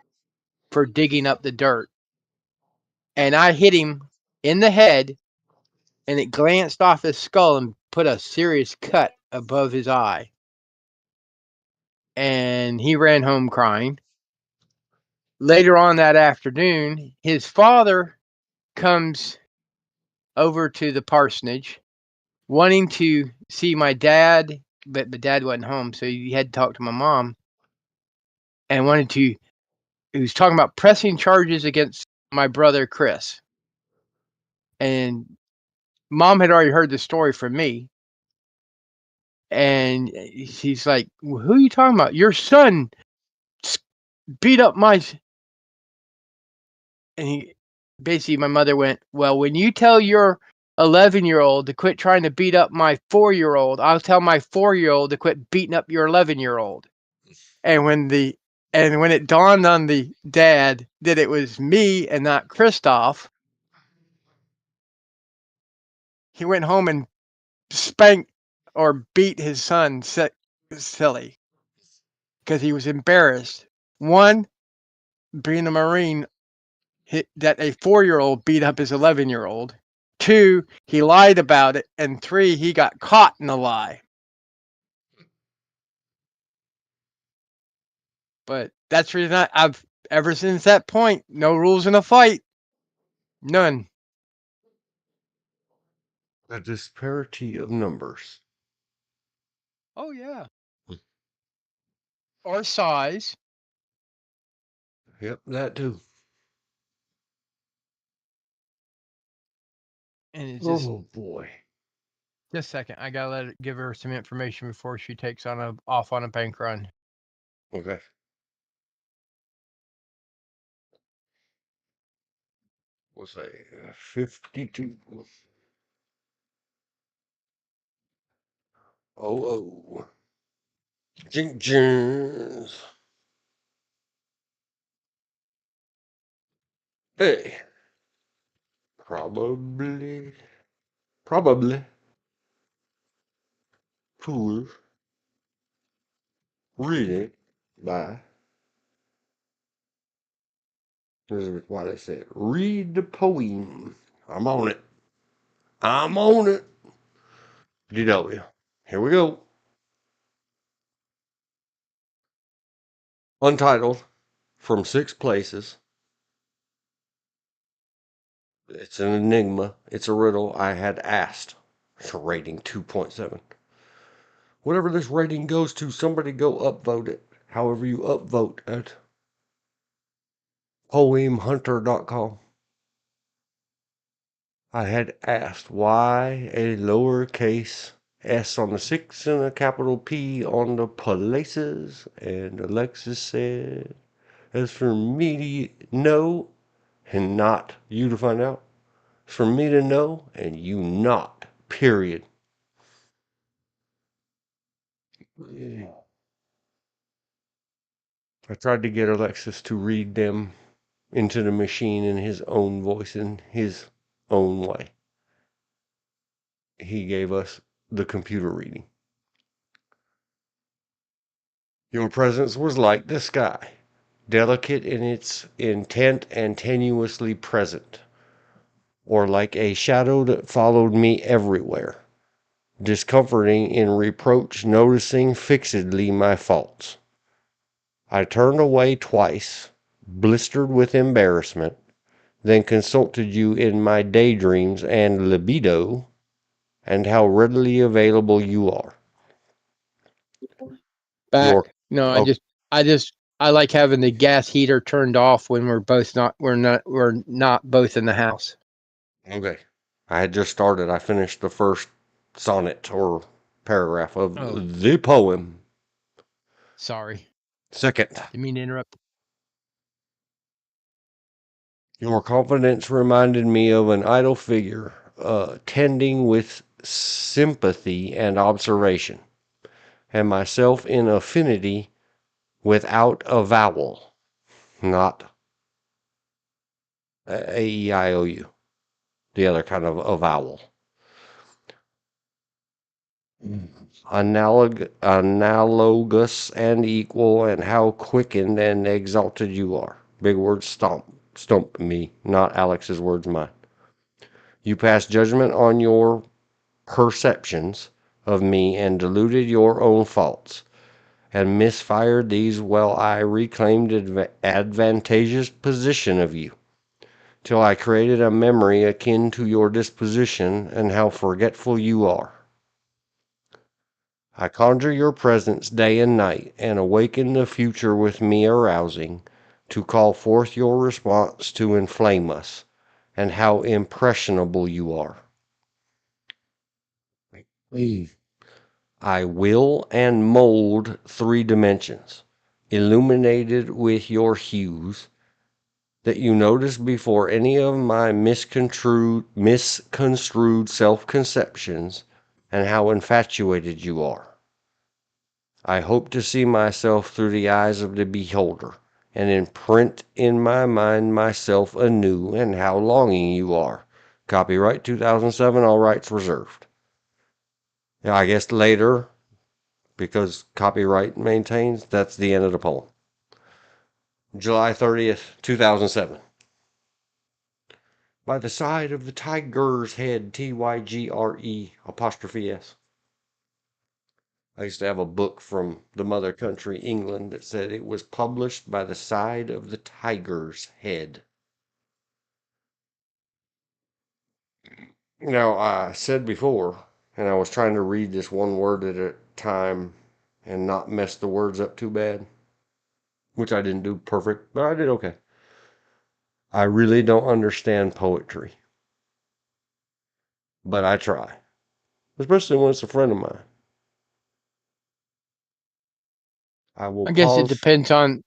for digging up the dirt. And I hit him in the head, and it glanced off his skull and put a serious cut above his eye. And he ran home crying. later on that afternoon, his father comes over to the parsonage wanting to see my dad, but dad wasn't home, so he had to talk to my mom and he was talking about pressing charges against my brother Chris. And mom had already heard the story from me. And he's like, well, who are you talking about? Your son beat up my... And basically my mother went, well, when you tell your 11-year-old to quit trying to beat up my 4-year-old, I'll tell my 4-year-old to quit beating up your 11-year-old. And when it dawned on the dad that it was me and not Christoph, he went home and spanked or beat his son silly because he was embarrassed. One, being a Marine, that a 4-year-old beat up his 11-year-old. 2, he lied about it. And 3, he got caught in a lie. But that's the reason I've ever since that point, no rules in a fight. None. A disparity of numbers. Oh, yeah. Or size. Yep, that too. And it's just... Oh, boy. Just a second. I gotta give her some information before she takes off on a bank run. Okay. We'll say 52. Oh. Jink Jones. Hey. Probably. Fool. Really. By. This is why they said, read the poem. I'm on it. DW. Here we go. Untitled. From 6 places. It's an enigma. It's a riddle I had asked. It's a rating 2.7. Whatever this rating goes to, somebody go upvote it. However you upvote at poemhunter.com. I had asked why a lowercase s on the 6 and a capital P on the places, and Alexis said, as for me to know and not you to find out, it's for me to know and you not, period. I tried to get Alexis to read them into the machine in his own voice, in his own way. He gave us the computer reading. Your presence was like the sky, delicate in its intent and tenuously present, or like a shadow that followed me everywhere, discomforting in reproach, noticing fixedly my faults. I turned away twice, blistered with embarrassment, then consulted you in my daydreams and libido, and how readily available you are. Back. Your No, oh, I like having the gas heater turned off when we're not both in the house. okay. I had just started. I finished the first sonnet or paragraph of the poem. Sorry. Second, Didn't mean to interrupt. your confidence reminded me of an idle figure, tending with sympathy and observation, and myself in affinity without a vowel, not A-E-I-O-U, the other kind of a vowel. Analogous and equal, and how quickened and exalted you are. Big word stump me, not Alex's words, mine. You passed judgment on your perceptions of me and diluted your own faults, and misfired these while I reclaimed advantageous position of you, till I created a memory akin to your disposition and how forgetful you are. I conjure your presence day and night, and awaken the future with me arousing, to call forth your response to inflame us, and how impressionable you are. I will and mold 3 dimensions, illuminated with your hues, that you notice before any of my misconstrued self-conceptions, and how infatuated you are. I hope to see myself through the eyes of the beholder, and imprint in my mind myself anew, and how longing you are. Copyright 2007, all rights reserved. Now, I guess later, because copyright maintains, that's the end of the poem. July 30th, 2007. By the side of the tiger's head, Tygre''S. I used to have a book from the mother country, England, that said it was published by the side of the tiger's head. Now, I said before, and I was trying to read this one word at a time and not mess the words up too bad, which I didn't do perfect, but I did okay. I really don't understand poetry, but I try, especially when it's a friend of mine. I will I guess it pause depends on.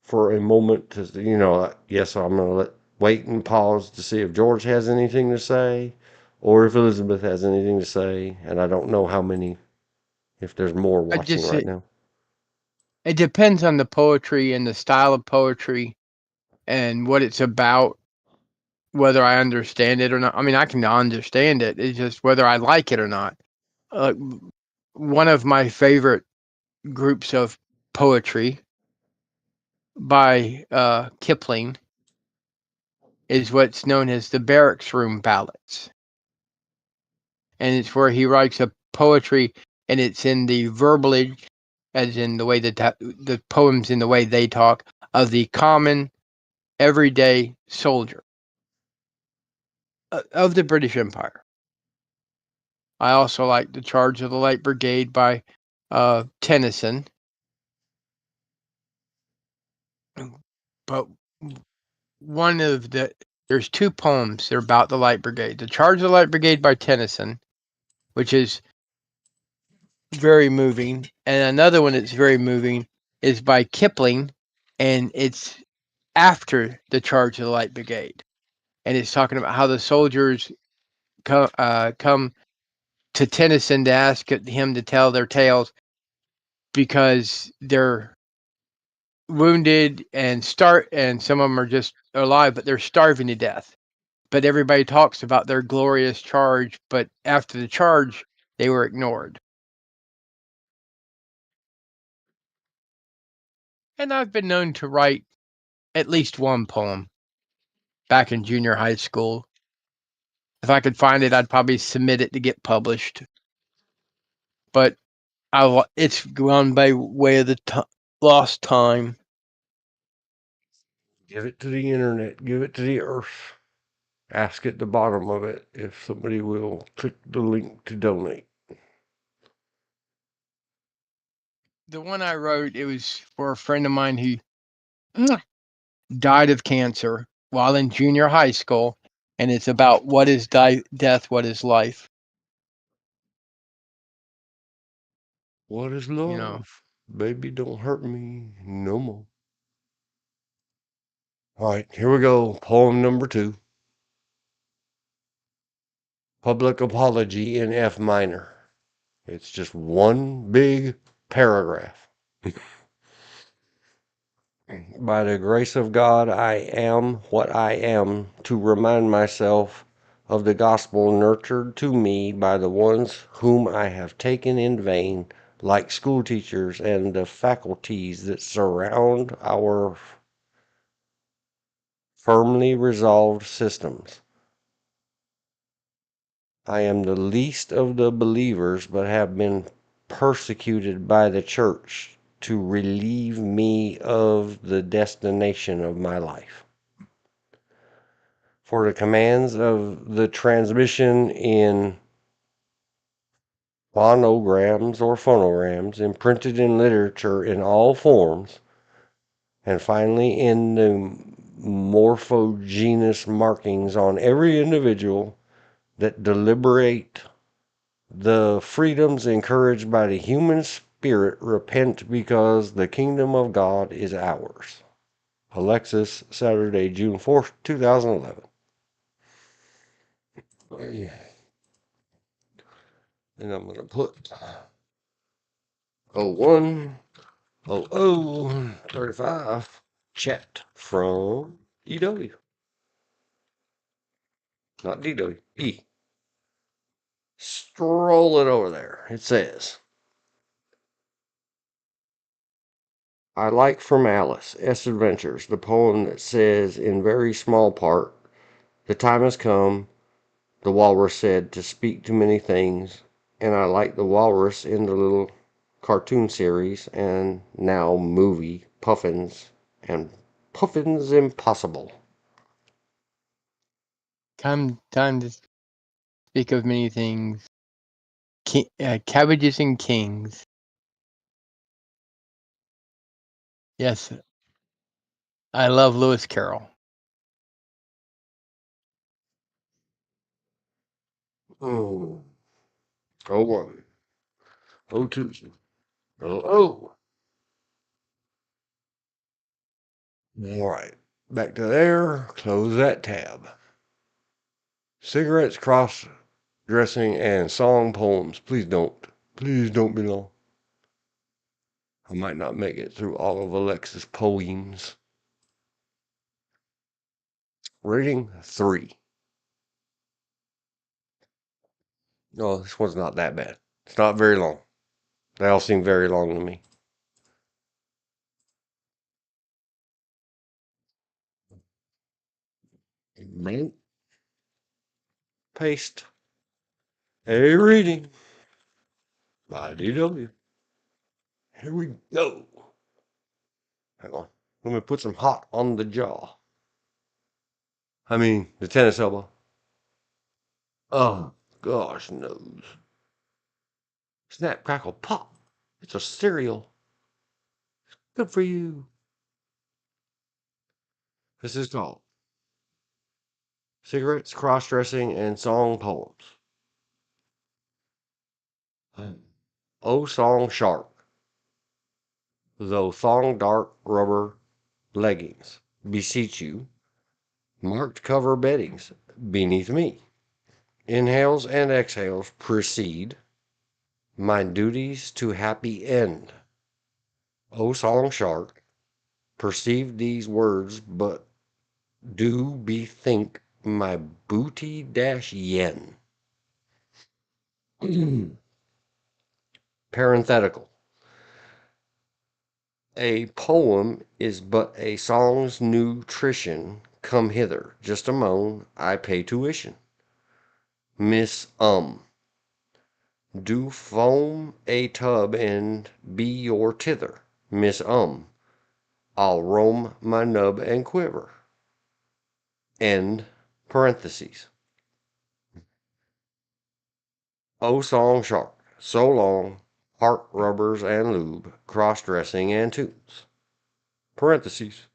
for a moment to, yes, I'm going to wait and pause to see if George has anything to say or if Elizabeth has anything to say. And I don't know if there's more I watching just right now. it depends on the poetry and the style of poetry and what it's about, whether I understand it or not. I mean, I can understand it. It's just whether I like it or not. One of my favorite groups of poetry by Kipling is what's known as the Barracks Room Ballads. And it's where he writes a poetry, and it's in the verbalage, as in the way that the poems in the way they talk, of the common everyday soldier of the British Empire. I also like The Charge of the Light Brigade by Tennyson. But there's 2 poems that are about the Light Brigade. The Charge of the Light Brigade by Tennyson, which is very moving, and another one that's very moving is by Kipling, and it's after the Charge of the Light Brigade, and it's talking about how the soldiers come to Tennyson to ask him to tell their tales because they're wounded and some of them are just alive, but they're starving to death. But everybody talks about their glorious charge, but after the charge, they were ignored. And I've been known to write at least one poem back in junior high school. If I could find it, I'd probably submit it to get published. But it's gone by way of the lost time. Give it to the internet. Give it to the earth. Ask at the bottom of it if somebody will click the link to donate. The one I wrote, it was for a friend of mine who died of cancer while in junior high school, and it's about what is death, what is life. What is love? Baby, don't hurt me no more. All right, here we go. Poem number 2. Public Apology in F minor. It's just one big paragraph. By the grace of God, I am what I am to remind myself of the gospel nurtured to me by the ones whom I have taken in vain, like school teachers and the faculties that surround our firmly resolved systems. I am the least of the believers, but have been persecuted by the church to relieve me of the destination of my life. For the commands of the transmission in phonograms or phonograms, imprinted in literature in all forms, and finally in the morphogenous markings on every individual that deliberate the freedoms encouraged by the human spirit, repent because the kingdom of God is ours. Alexis, Saturday, June 4th, 2011. And I'm going to put 01, 35 chat from EW. Not DW, E. Stroll it over there. It says, I like from Alice, S. Adventures, the poem that says in very small part, the time has come, the walrus said, to speak to many things, and I like the walrus in the little cartoon series and now movie Puffins and Puffins Impossible. Time to speak of many things. Cabbages and kings. Yes, I love Lewis Carroll. Oh, 01, 02, 00. All right, back to there. Close that tab. Cigarettes, cross-dressing, and song poems. Please don't be long. I might not make it through all of Alexis' poems. Rating 3. Oh, this one's not that bad. It's not very long. They all seem very long to me. Blank. Paste. A reading by DW. Here we go. Hang on. Let me put some hot on the jaw. I mean, the tennis elbow. Oh, gosh knows. Snap, crackle, pop. It's a cereal. Good for you. This is called Cigarettes, Cross-Dressing, and Song Poems. Oh, song shark. Though thong dark rubber leggings, beseech you, marked cover beddings beneath me. Inhales and exhales precede my duties to happy end. O song shark, perceive these words, but do bethink my booty yen. Parenthetical. A poem is but a song's nutrition. Come hither, just a moan, I pay tuition. Miss do foam a tub and be your tither. Miss I'll roam my nub and quiver. End parentheses. O song shark, so long, heart rubbers and lube, cross-dressing and tunes. Parentheses.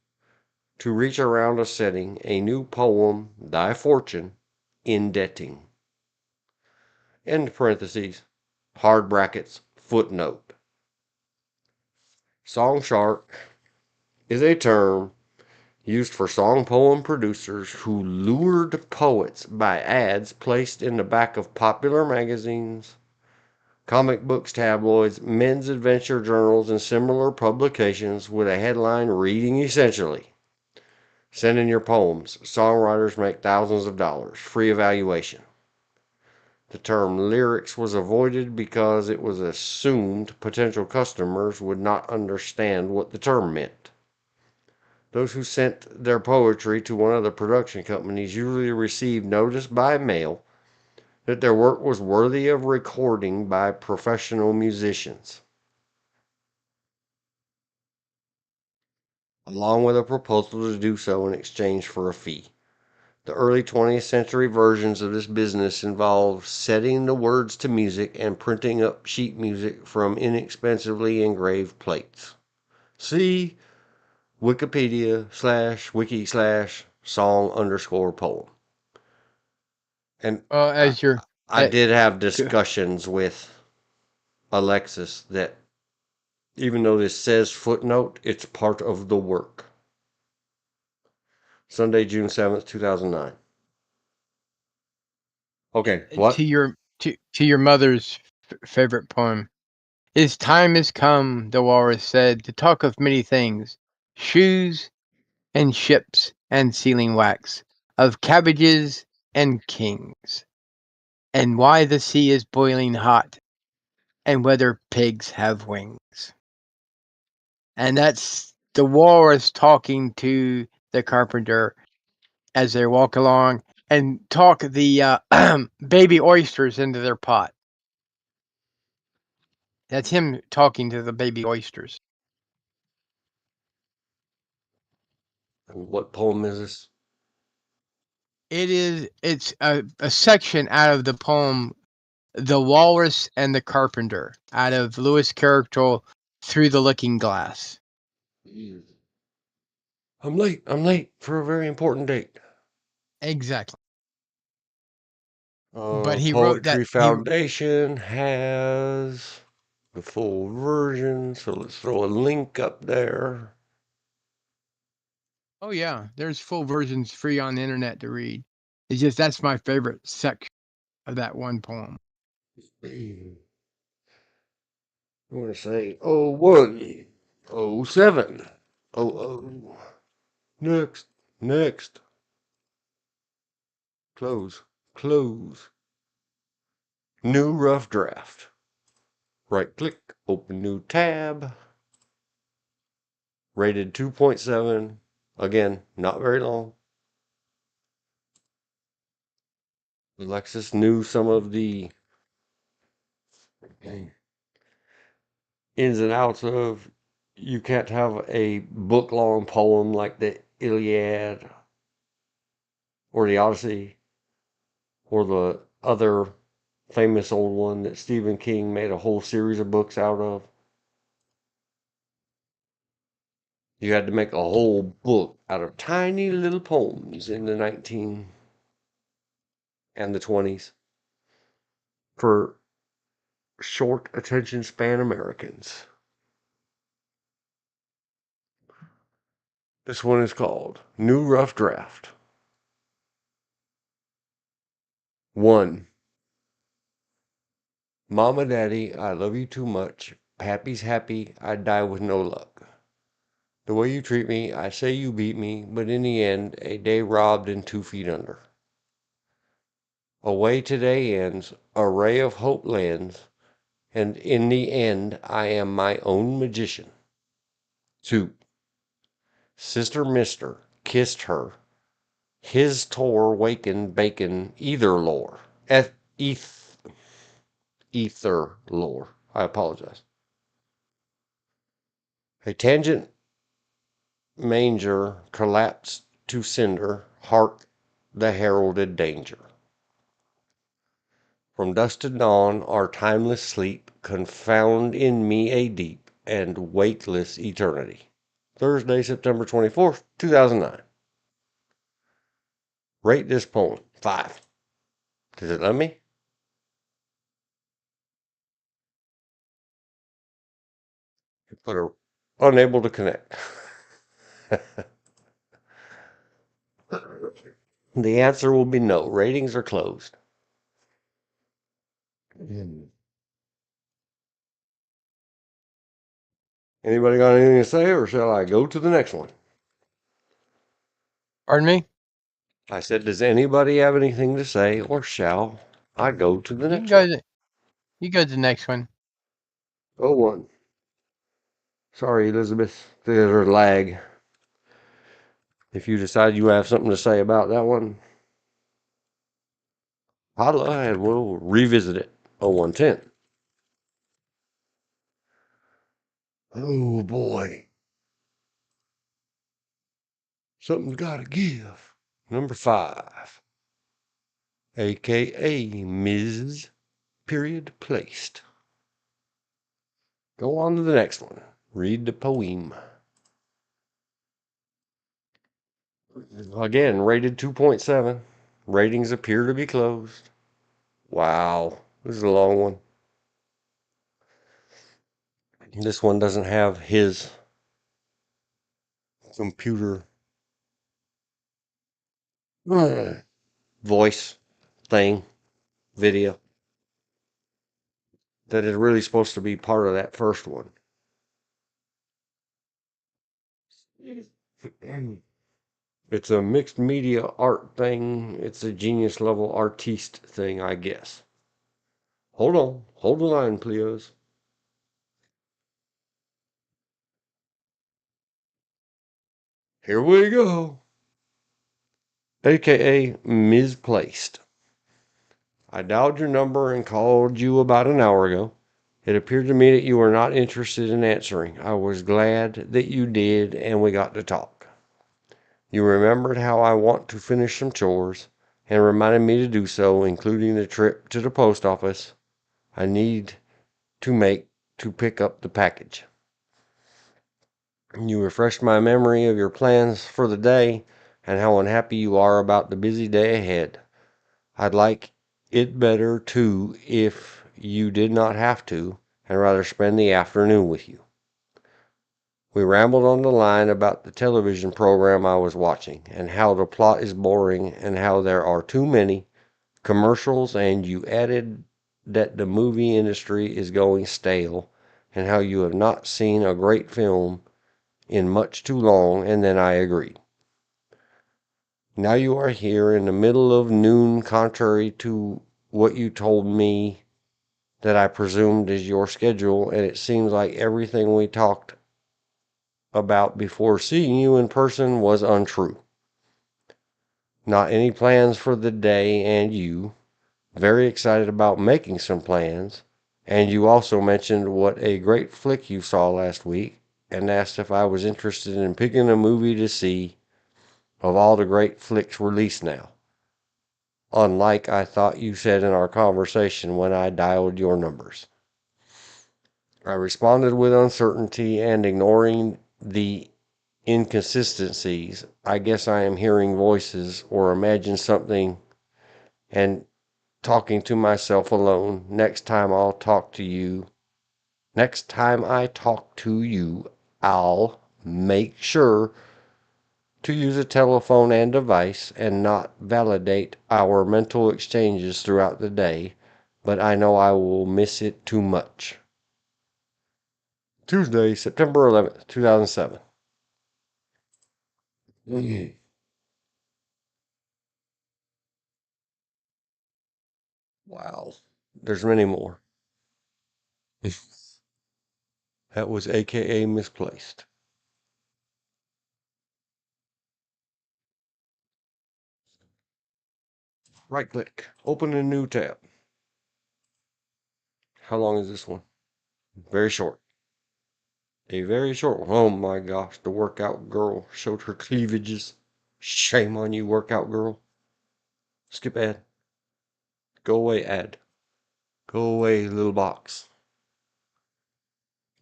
To reach around a setting, a new poem, thy fortune, indebting. End parentheses. Hard brackets, footnote. Song shark is a term used for song poem producers who lured poets by ads placed in the back of popular magazines, comic books, tabloids, men's adventure journals, and similar publications with a headline reading essentially, send in your poems. Songwriters make thousands of dollars. Free evaluation. The term lyrics was avoided because it was assumed potential customers would not understand what the term meant. Those who sent their poetry to one of the production companies usually received notice by mail that their work was worthy of recording by professional musicians. along with a proposal to do so in exchange for a fee. The early 20th century versions of this business involved setting the words to music and printing up sheet music from inexpensively engraved plates. See Wikipedia/wiki/song_poem. And Well, I, as your I did have discussions with Alexis that even though this says footnote, it's part of the work. Sunday, June 7th, 2009. Okay, what? to your mother's favorite poem. His time has come, the walrus said, to talk of many things, shoes and ships and sealing wax, of cabbages and kings, and why the sea is boiling hot, and whether pigs have wings. And that's the walrus talking to the carpenter as they walk along and talk the baby oysters into their pot. That's him talking to the baby oysters. And what poem is this? It's a section out of the poem The Walrus and the Carpenter, out of Lewis Carroll Through the Looking Glass. I'm late for a very important date. Exactly. But he wrote that Poetry Foundation has the full version, so let's throw a link up there. oh yeah, there's full versions free on the internet to read. It's just that's my favorite section of that one poem. I want to say 01, 07, 00. Next. Close. New rough draft. Right click, open new tab. Rated 2.7. Again, not very long. Alexis knew some of the ins and outs of you can't have a book long poem like the Iliad or the Odyssey or the other famous old one that Stephen King made a whole series of books out of. You had to make a whole book out of tiny little poems in the 19 and the 20s for short attention span Americans. This one is called New Rough Draft. 1. Mama, Daddy, I love you too much. Happy's happy, I'd die with no luck. The way you treat me, I say you beat me, but in the end, a day robbed and 2 feet under. Away today ends, a ray of hope lands, and in the end, I am my own magician. 2. Sister Mister kissed her. His tore wakened bacon either lore. Ether lore. I apologize. A tangent manger collapsed to cinder. Hark the heralded danger. From dusk to dawn, our timeless sleep confound in me a deep and weightless eternity. Thursday, September 24th, 2009. Rate this poem 5. Does it let me? Put a unable to connect. The answer will be no. Ratings are closed. Anybody got anything to say, or shall I go to the next one? Pardon me? I said, does anybody have anything to say, or shall I go to the You can next go one? you go to the next one. 01. Sorry, Elizabeth. There's a lag. If you decide you have something to say about that one, holla and we'll revisit it. 0110. Oh boy. Something's gotta give. Number 5. AKA Ms. Period Placed. Go on to the next one. Read the poem. Again, rated 2.7. Ratings appear to be closed. Wow, this is a long one. This one doesn't have his computer voice thing, video, that is really supposed to be part of that first one. It's a mixed media art thing. It's a genius level artiste thing, I guess. Hold on. Hold the line, please. Here we go. AKA Misplaced. I dialed your number and called you about an hour ago. It appeared to me that you were not interested in answering. I was glad that you did, and we got to talk. You remembered how I want to finish some chores and reminded me to do so, including the trip to the post office I need to make to pick up the package. You refreshed my memory of your plans for the day and how unhappy you are about the busy day ahead. I'd like it better too if you did not have to and rather spend the afternoon with you. We rambled on the line about the television program I was watching and how the plot is boring and how there are too many commercials, and you added that the movie industry is going stale and how you have not seen a great film in much too long, and then I agreed. Now you are here in the middle of noon, contrary to what you told me that I presumed is your schedule, and it seems like everything we talked about before seeing you in person was untrue. Not any plans for the day, and you very excited about making some plans, and you also mentioned what a great flick you saw last week and asked if I was interested in picking a movie to see of all the great flicks released now. Unlike I thought you said in our conversation when I dialed your numbers. I responded with uncertainty and ignoring the inconsistencies. I guess I am hearing voices or imagine something and talking to myself alone. Next time I talk to you, I'll make sure to use a telephone and device and not validate our mental exchanges throughout the day, but I know I will miss it too much. Tuesday, September 11th, 2007. Wow. There's many more. That was AKA Misplaced. Right click. Open a new tab. How long is this one? Very short. A very short one. Oh my gosh, the workout girl showed her cleavages. Shame on you, workout girl. Skip ad. Go away, ad. Go away, little box.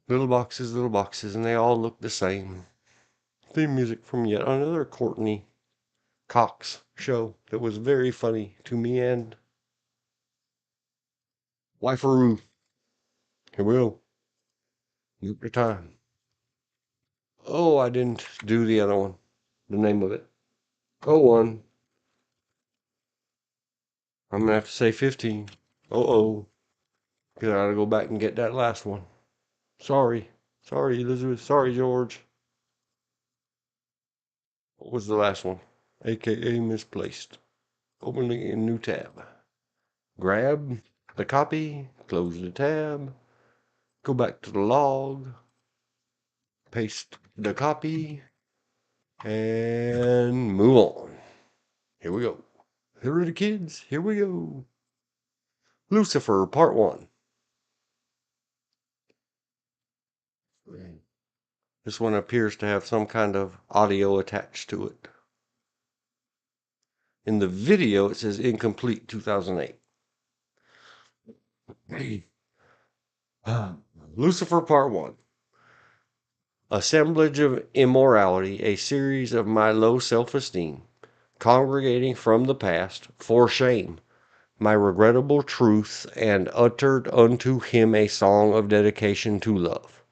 Little boxes, and they all look the same. Theme music from yet another Courtney Cox show that was very funny to me and Wiferoo. Here we go. Look the time. Oh, I didn't do the other one. The name of it. Oh, one. I'm gonna have to say 15. Oh. Because I gotta go back and get that last one. Sorry. Sorry, Elizabeth. Sorry, George. What was the last one? AKA Misplaced. Opening a new tab. Grab the copy. Close the tab. Go back to the log. Paste the copy. And move on. Here we go. Here are the kids. Here we go. Lucifer, Part 1. This one appears to have some kind of audio attached to it. In the video, it says incomplete 2008. Lucifer Part 1. Assemblage of immorality, a series of my low self-esteem, congregating from the past, for shame, my regrettable truth, and uttered unto him a song of dedication to love.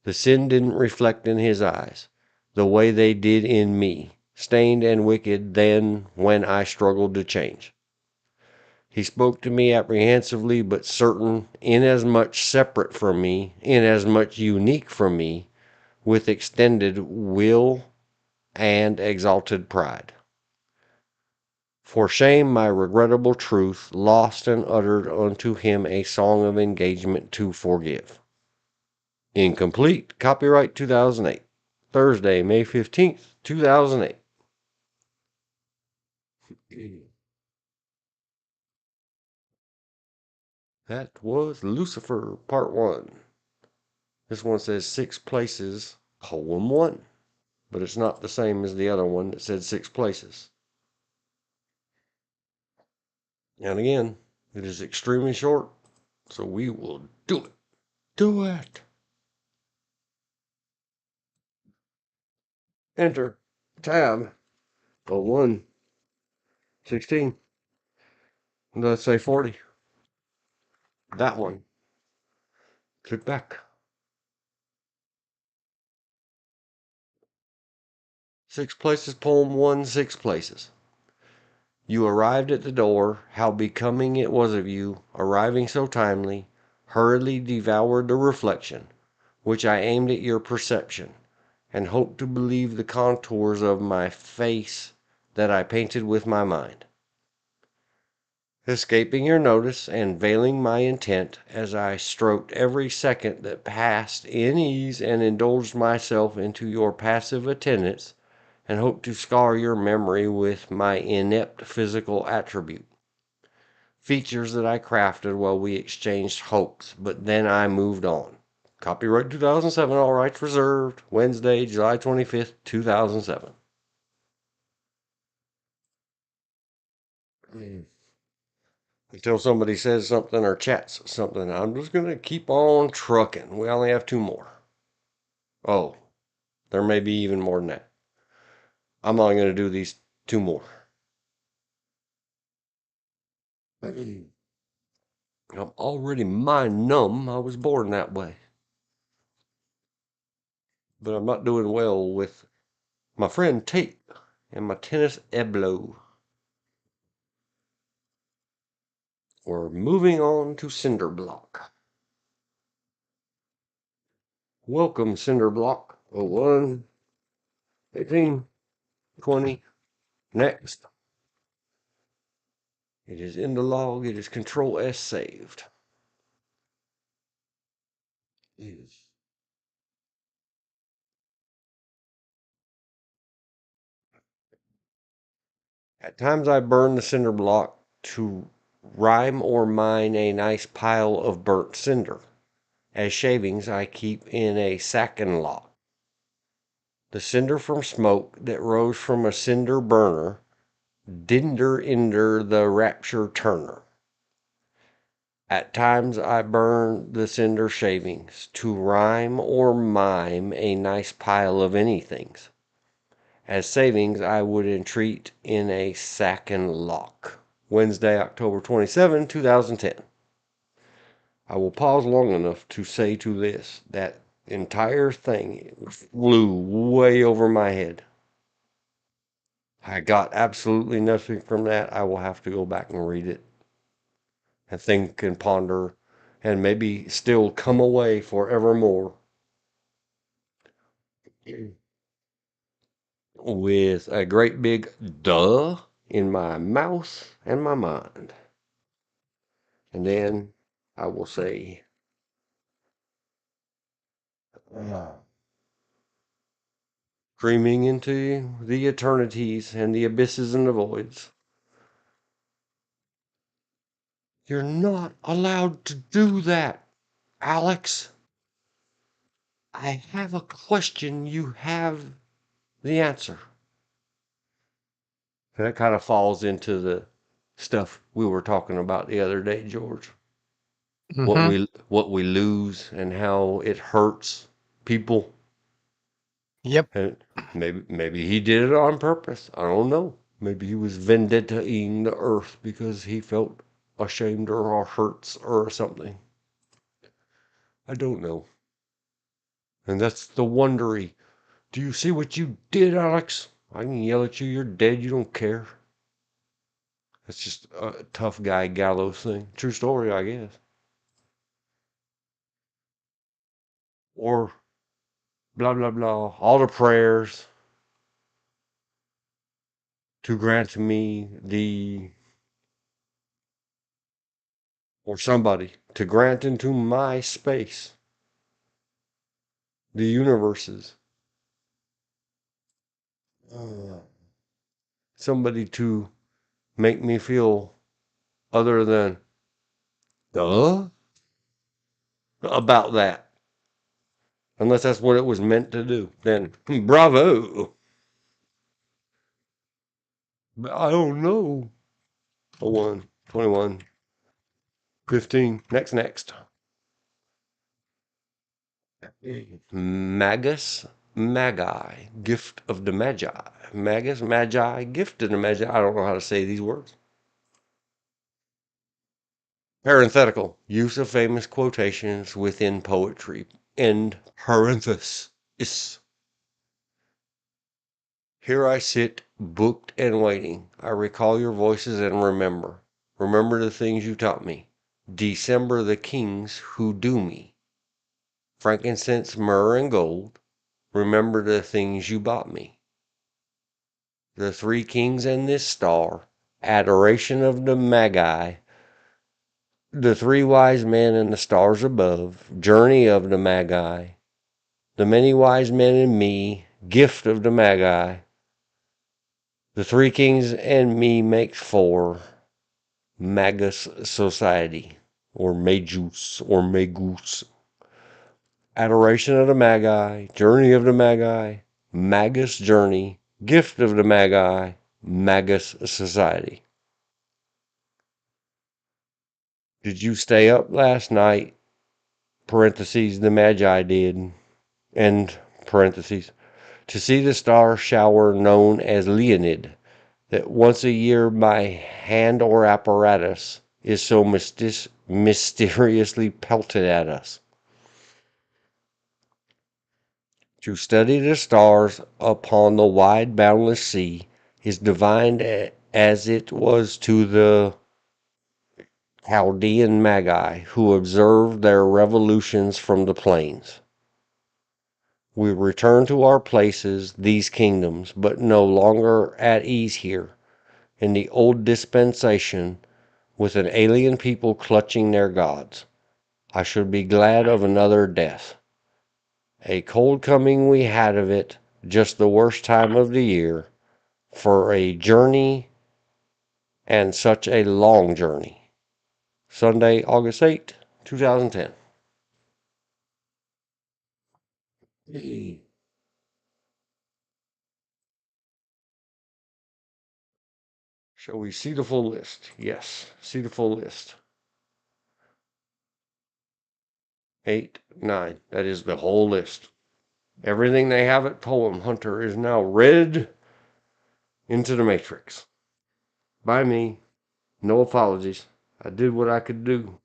The sin didn't reflect in his eyes, the way they did in me, stained and wicked then when I struggled to change. He spoke to me apprehensively but certain, inasmuch separate from me, inasmuch unique from me, with extended will and exalted pride. For shame, my regrettable truth, lost and uttered unto him a song of engagement to forgive. Incomplete. Copyright 2008. Thursday, May 15th, 2008. That was Lucifer, Part 1. This one says 6 places, poem 1. But it's not the same as the other one that said 6 places. And again, it is extremely short, so we will do it. Do it! Enter. Tab. 01. 16. Let's say 40. That one. Click back. 6 places, poem 1, 6 places. You arrived at the door, how becoming it was of you, arriving so timely, hurriedly devoured the reflection, which I aimed at your perception, and hoped to believe the contours of my face that I painted with my mind. Escaping your notice and veiling my intent, as I stroked every second that passed in ease and indulged myself into your passive attendance, and hoped to scar your memory with my inept physical attribute. Features that I crafted while we exchanged hopes, but then I moved on. Copyright 2007, all rights reserved. Wednesday, July 25th, 2007. Until somebody says something or chats something, I'm just going to keep on trucking. We only have 2 more. Oh, there may be even more than that. I'm only going to do these 2 more. I'm already mind numb. I was born that way. But I'm not doing well with my friend Tate and my tennis elbow. We're moving on to Cinderblock. Welcome, Cinderblock. 01, 18, 20. Next. It is in the log. It is Control S saved. Yes. At times I burn the cinder block to rhyme or mine a nice pile of burnt cinder. As shavings I keep in a sacking lot. The cinder from smoke that rose from a cinder burner, dinder inder the rapture turner. At times I burn the cinder shavings to rhyme or mime a nice pile of anythings. As savings I would entreat in a sack and lock. Wednesday, October 27, 2010. I will pause long enough to say to this, that entire thing flew way over my head. I got absolutely nothing from that. I will have to go back and read it and think and ponder and maybe still come away forevermore with a great big duh in my mouth and my mind. And then I will say, dreaming into the eternities and the abysses and the voids. You're not allowed to do that, Alex. I have a question. You have the answer. That kind of falls into the stuff we were talking about the other day, George. Mm-hmm. What we lose and how it hurts people. Yep. And maybe he did it on purpose. I don't know. Maybe he was vendetta-ing the earth because he felt ashamed or hurts or something. I don't know. And that's the wondery. Do you see what you did, Alex? I can yell at you. You're dead. You don't care. That's just a tough guy gallows thing. True story, I guess. Or blah, blah, blah. All the prayers to grant me the, or somebody, to grant into my space the universes. Somebody to make me feel other than, duh, about that. Unless that's what it was meant to do. Then, bravo. But I don't know. 01, 21, 15. Next. Magus, Magi, gift of the Magi. Magus, Magi, gift of the Magi. I don't know how to say these words. Parenthetical. Use of famous quotations within poetry. End parenthesis. Here I sit, booked and waiting. I recall your voices and remember. Remember the things you taught me. December the kings who do me. Frankincense, myrrh, and gold. Remember the things you bought me. The three kings and this star. Adoration of the Magi. The three wise men and the stars above. Journey of the Magi. The many wise men and me. Gift of the Magi. The three kings and me makes four. Magus Society, or Magus, or Magus. Adoration of the Magi, Journey of the Magi, Magus Journey, Gift of the Magi, Magus Society. Did you stay up last night? Parentheses, the Magi did. End parentheses. To see the star shower known as Leonid, that once a year by hand or apparatus is so mysteriously pelted at us. To study the stars upon the wide boundless sea is divine as it was to the Chaldean Magi who observed their revolutions from the plains. We return to our places, these kingdoms, but no longer at ease here, in the old dispensation, with an alien people clutching their gods. I should be glad of another death. A cold coming we had of it, just the worst time of the year, for a journey, and such a long journey. Sunday, August 8th, 2010. Shall we see the full list? Yes, see the full list. 8, 9. That is the whole list. Everything they have at Poem Hunter is now read into the Matrix. By me. No apologies. I did what I could do.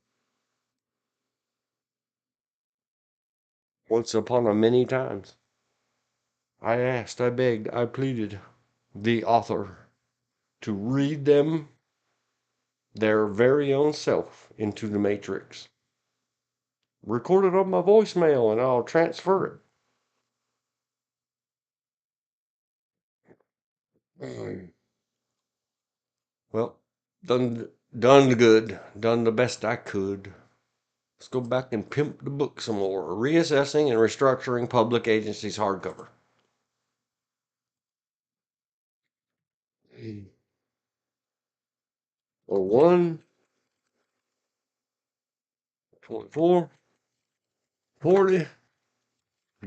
Once upon a many times. I asked, I begged, I pleaded the author to read them their very own self into the Matrix. Record it on my voicemail and I'll transfer it. Well, done good. Done the best I could. Let's go back and pimp the book some more. Reassessing and Restructuring Public Agencies hardcover. Or 1, 24, 40.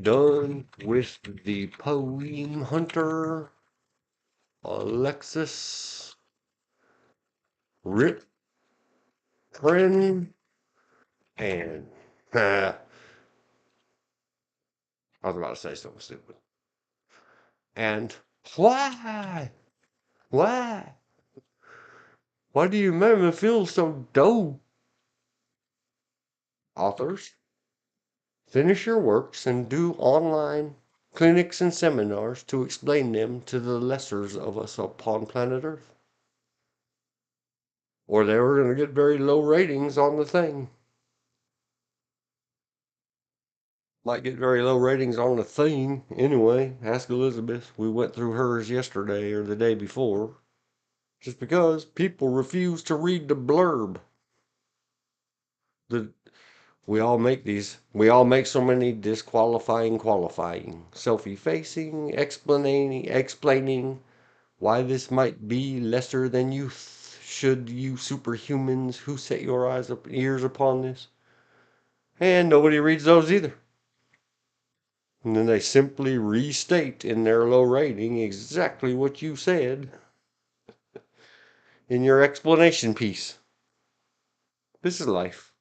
Done with the Poem Hunter. Alexis, Rip, Pren, and I was about to say something stupid. And why? Why? Why do you make me feel so dull? Authors, finish your works and do online clinics and seminars to explain them to the lessers of us upon planet Earth. Or they were going to get very low ratings on the thing. Might get very low ratings on the thing anyway. Ask Elizabeth. We went through hers yesterday or the day before. Just because people refuse to read the blurb. The we all make so many disqualifying, qualifying, self-effacing, explaining why this might be lesser than you should, you superhumans who set your ears upon this. And nobody reads those either. And then they simply restate in their low rating exactly what you said in your explanation piece. This is life.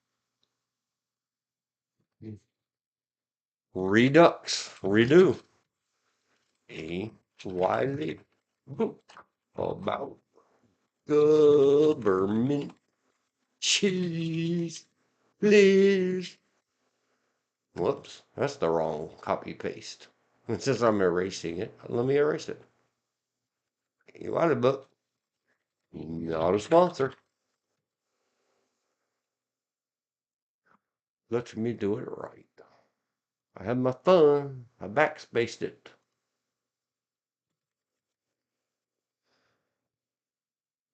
Redux, redo. A widely book about government cheese, please. Whoops, that's the wrong copy paste. And since I'm erasing it, let me erase it. You want a book? Not a sponsor. Let me do it right. I had my fun. I backspaced it.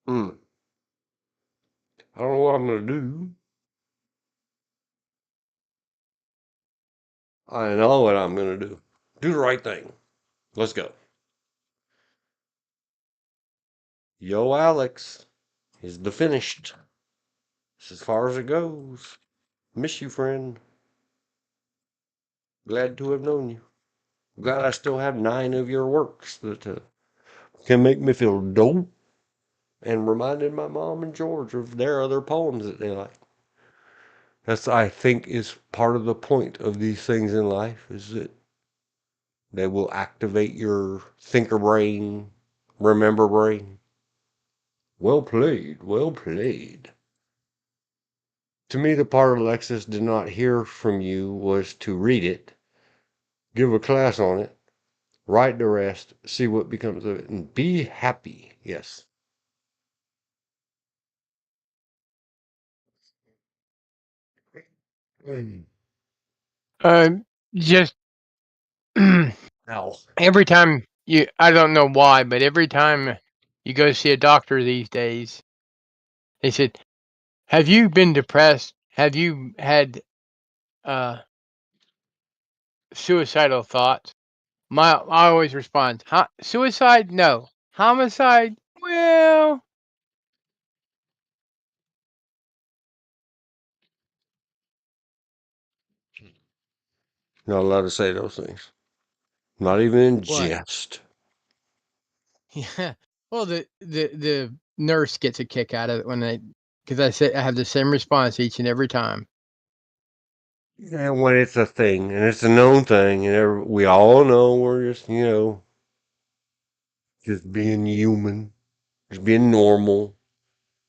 I don't know what I'm gonna do. I know what I'm gonna do. Do the right thing. Let's go. Yo, Alex is the finished. It's as far as it goes. Miss you, friend. Glad to have known you. Glad I still have 9 of your works that can make me feel dope and reminded my mom and George of their other poems that they like. That's, I think, is part of the point of these things in life, is that they will activate your thinker brain, remember brain. Well played, well played. To me, the part Alexis did not hear from you was to read it, give a class on it, write the rest, see what becomes of it, and be happy. Yes. Just Now, every time I don't know why, but every time you go see a doctor these days, they said, "Have you been depressed? Have you had uh, suicidal thoughts?" I always respond, "Suicide? No. Homicide? Well, not allowed to say those things. Not even in what? jest. Yeah. Well, the nurse gets a kick out of it because I say I have the same response each and every time. And when it's a thing, and it's a known thing, and we all know we're just, just being human, just being normal.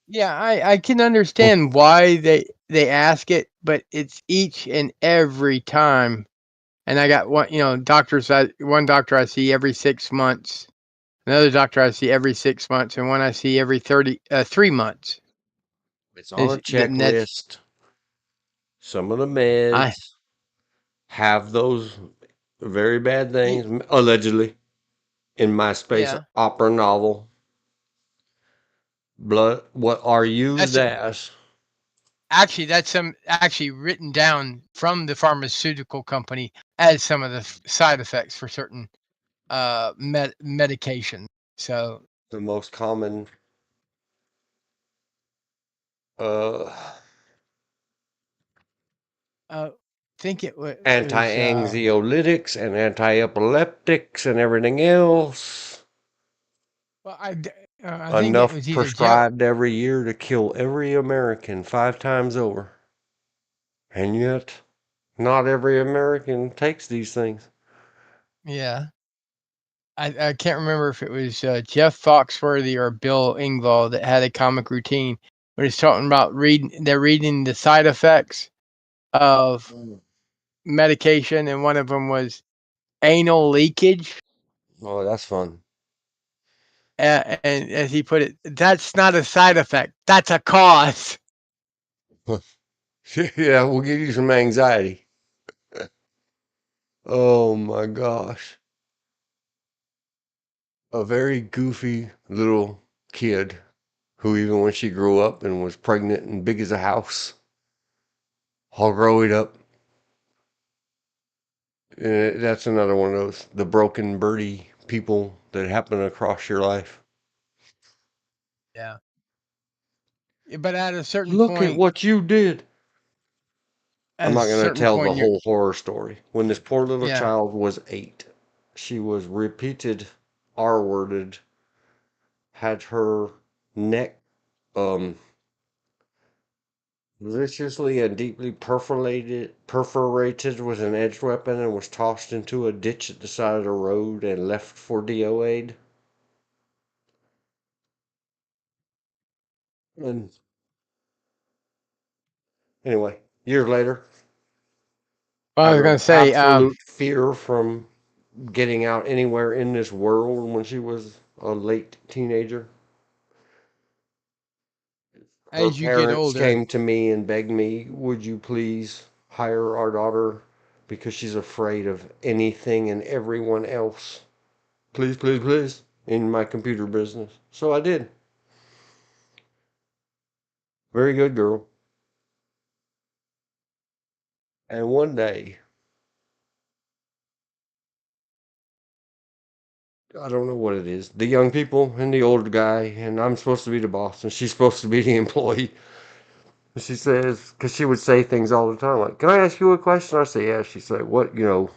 Yeah, I can understand why they ask it, but it's each and every time. And I got one doctor I see every 6 months, another doctor I see every 6 months, and one I see every 3 months. It's on a And that's checklist. Some of the I meds have those very bad y- things, allegedly, in my space yeah. opera novel. Blood, what are used That's as. that's some actually written down from the pharmaceutical company as some of the side effects for certain medication. So The most common uh, think it was anti-anxiolytics and anti-epileptics and everything else. Well, I think it Enough was either Jeff. prescribed every year to kill every American 5 times over. And yet, not every American takes these things. Yeah. I can't remember if it was Jeff Foxworthy or Bill Engvall that had a comic routine where he's talking about they're reading the side effects of medication, and one of them was anal leakage. Oh, that's fun. And as he put it, that's not a side effect, that's a cause. Yeah, we'll give you some anxiety. Oh my gosh. A very goofy little kid who, even when she grew up and was pregnant and big as a house, all growing up, that's another one of those, the broken birdie people that happen across your life. Yeah. But at a certain Look at point, what you did. I'm not going to tell the you're, whole horror story. When this poor little yeah. child was 8, she was repeated R-worded, had her neck viciously and deeply perforated with an edged weapon, and was tossed into a ditch at the side of the road and left for DOA'd. And anyway, years later, Well, I out was going of to say, absolute fear from getting out anywhere in this world when she was a late teenager, her as you get parents older, came to me and begged me, would you please hire our daughter because she's afraid of anything and everyone else. Please, please, please, in my computer business. So I did. Very good girl. And one day, I don't know what it is, the young people and the old guy, and I'm supposed to be the boss, and she's supposed to be the employee. She says, because she would say things all the time, like, can I ask you a question? I say, yeah. She said, what model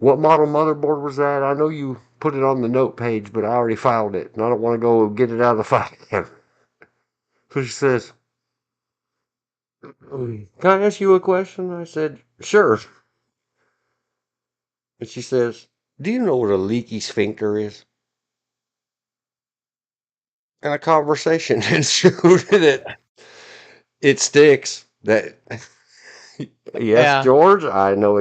motherboard was that? I know you put it on the note page, but I already filed it, and I don't want to go get it out of the file. So she says, can I ask you a question? I said, sure. And she says, do you know what a leaky sphincter is? And a conversation ensued that it sticks. That yes, yeah. George, I know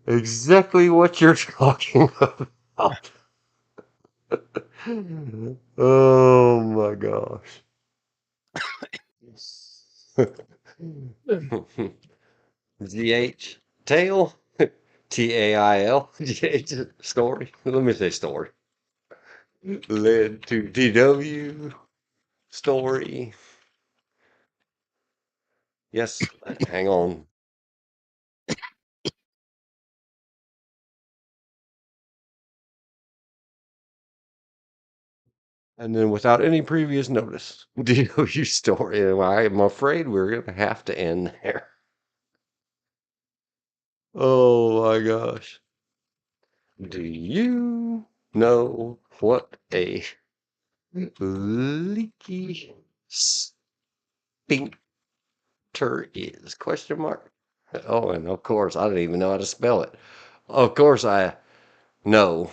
exactly what you're talking about. Oh my gosh. GH tail, TAIL, GH story. Let me say story. Led to DW story. Yes, hang on. And then without any previous notice, DW story. And I'm afraid we're going to have to end there. Oh my gosh. Do you know what a leaky sphincter is? Question mark. Oh, and of course, I don't even know how to spell it. Of course, I know.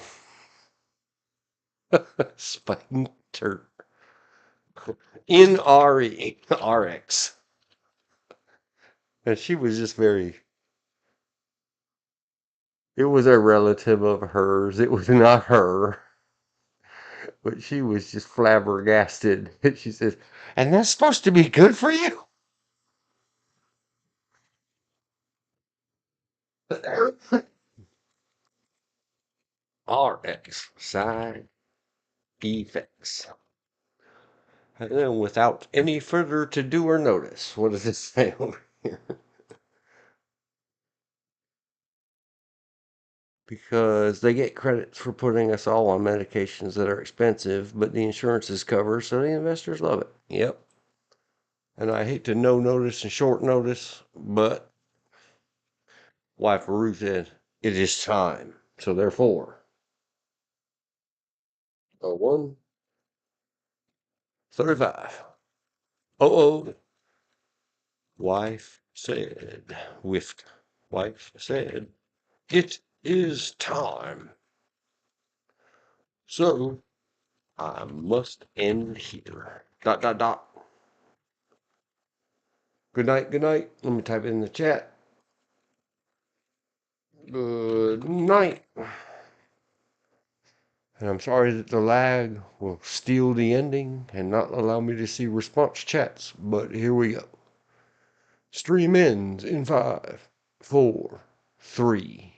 Sphincter. N-R-E-R-X. And she was just very, it was a relative of hers. It was not her. But she was just flabbergasted. She says, and that's supposed to be good for you? RX, side effects. And then without any further to do or notice, what does it say over here? Because they get credits for putting us all on medications that are expensive, but the insurance is covered, so the investors love it. Yep. And I hate to no notice and short notice, but wife Ruth said, it is time. So therefore, 01, 35. Oh, wife said, whiffed. Wife said, it is time. So, I must end here. ... Good night, good night. Let me type it in the chat. Good night. And I'm sorry that the lag will steal the ending and not allow me to see response chats, but here we go. Stream ends in 5, 4, 3,